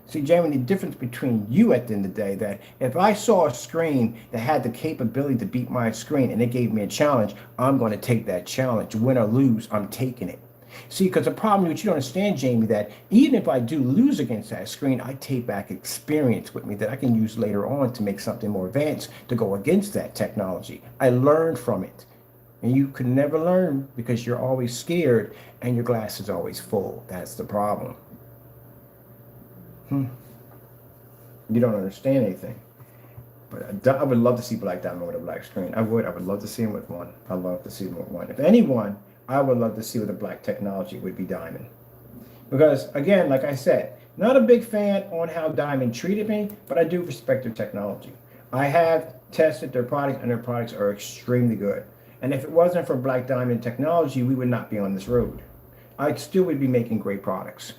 Speaker 1: See, Jamie, the difference between you at the end of the day, that if I saw a screen that had the capability to beat my screen and it gave me a challenge, I'm going to take that challenge. Win or lose, I'm taking it. See, because the problem is, you don't understand, Jamie, that even if I do lose against that screen, I take back experience with me that I can use later on to make something more advanced to go against that technology. I learned from it. And you can never learn because you're always scared and your glass is always full. That's the problem. You don't understand anything. But I would love to see Black Diamond with a black screen. I would love to see him with one. I'd love to see him with one. If anyone, I would love to see with a black technology would be Diamond. Because again, like I said, not a big fan on how Diamond treated me, but I do respect their technology. I have tested their products and their products are extremely good. And if it wasn't for Black Diamond technology, we would not be on this road. I still would be making great products.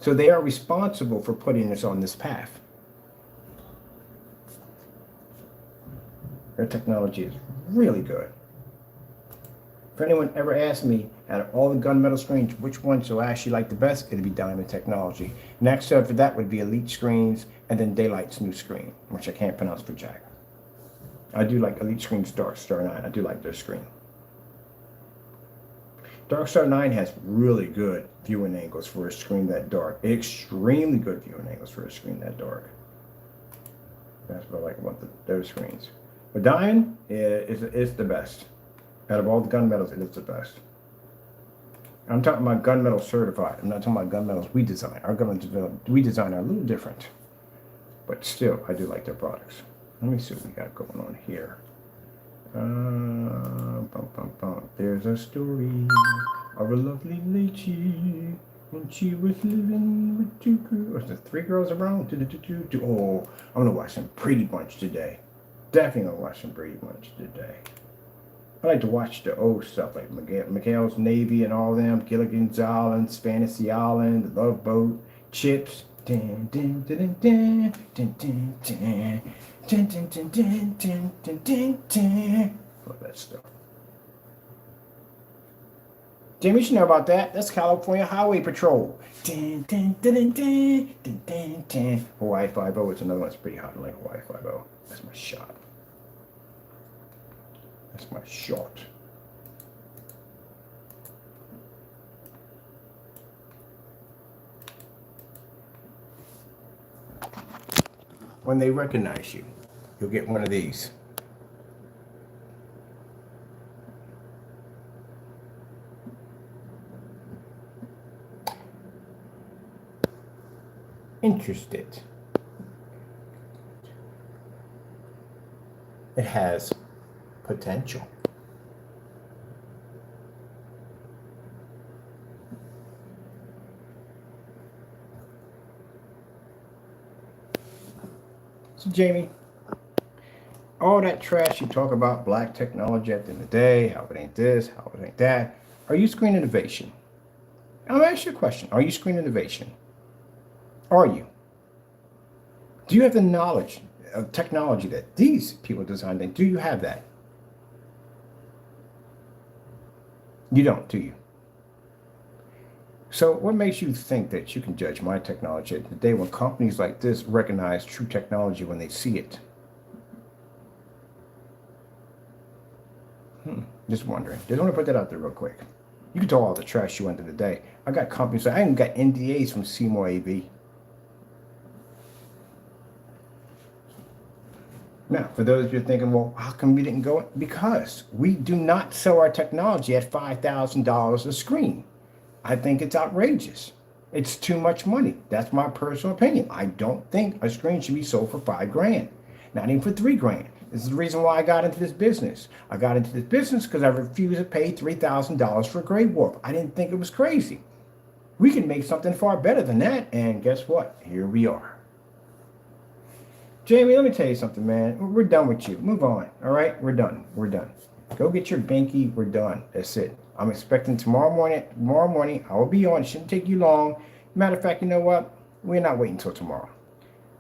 Speaker 1: So they are responsible for putting us on this path. Their technology is really good. If anyone ever asked me out of all the gunmetal screens, which ones do I actually like the best, it'd be Diamond Technology. Next up for that would be Elite Screens, and then Daylight's new screen, which I can't pronounce for Jack. I do like Elite Screens Dark Star 9. I do like their screen. Dark Star 9 has really good viewing angles for a screen that dark. Extremely good viewing angles for a screen that dark. That's what I like about those screens. But Diamond is the best. Out of all the gunmetals, it is the best. I'm talking about gunmetal certified. I'm not talking about gunmetals we design. Our gunmetals we design are a little different. But still, I do like their products. Let me see what we got going on here. There's a story of a lovely lady when she was living with two girls. Was it 3 girls around? Oh, I'm gonna watch some Brady Bunch today. Definitely gonna watch some Brady Bunch today. I like to watch the old stuff like McHale's Navy and all them, Gilligan's Island, Fantasy Island, The Love Boat, Chips. Dun, dun, dun, dun, dun, dun, dun, dun, dun, dun, dun, dun, dun, dun, dun. All that stuff. Jamie, you should know about that. That's California Highway Patrol. Dun, dun, dun, dun, dun, dun, dun, dun. Hawaii 5-0 is another one that's pretty hot. I like Hawaii 5-0. That's my shot. That's my shot. When they recognize you, you'll get one of these. Interested. It has potential. So Jamie, all that trash you talk about, black technology at the end of the day, how it ain't this, how it ain't that, are you screen innovation? I'll ask you a question. Are you screen innovation? Are you? Do you have the knowledge of technology that these people designed? And do you have that? You don't, do you? So what makes you think that you can judge my technology at the day when companies like this recognize true technology when they see it? Just wondering. Just want to put that out there real quick. You can tell all the trash you went through today. I got companies, I even got NDAs from Seymour AV. Now, for those of you thinking, well, how come we didn't go? Because we do not sell our technology at $5,000 a screen. I think it's outrageous. It's too much money. That's my personal opinion. I don't think a screen should be sold for $5 grand, not even for $3 grand. This is the reason why I got into this business. I got into this business because I refused to pay $3,000 for a Grey Wolf. I didn't think it was crazy. We can make something far better than that, and guess what? Here we are. Jamie, let me tell you something, man. We're done with you. Move on. All right? We're done. We're done. Go get your binky. We're done. That's it. I'm expecting tomorrow morning, I will be on. It shouldn't take you long. Matter of fact, you know what? We're not waiting until tomorrow.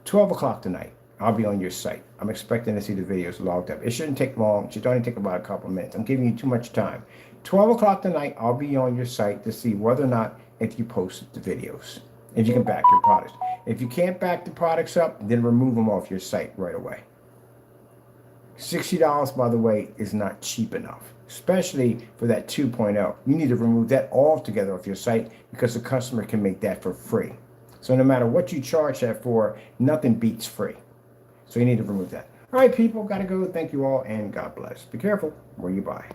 Speaker 1: 12 o'clock tonight, I'll be on your site. I'm expecting to see the videos logged up. It shouldn't take long. It should only take about a couple minutes. I'm giving you too much time. 12 o'clock tonight, I'll be on your site to see whether or not if you posted the videos. If you can back your products. If you can't back the products up, then remove them off your site right away. $60, by the way, is not cheap enough, especially for that 2.0. You need to remove that altogether off your site because the customer can make that for free. So no matter what you charge that for, nothing beats free. So you need to remove that. All right, people, gotta go. Thank you all, and God bless. Be careful where you buy.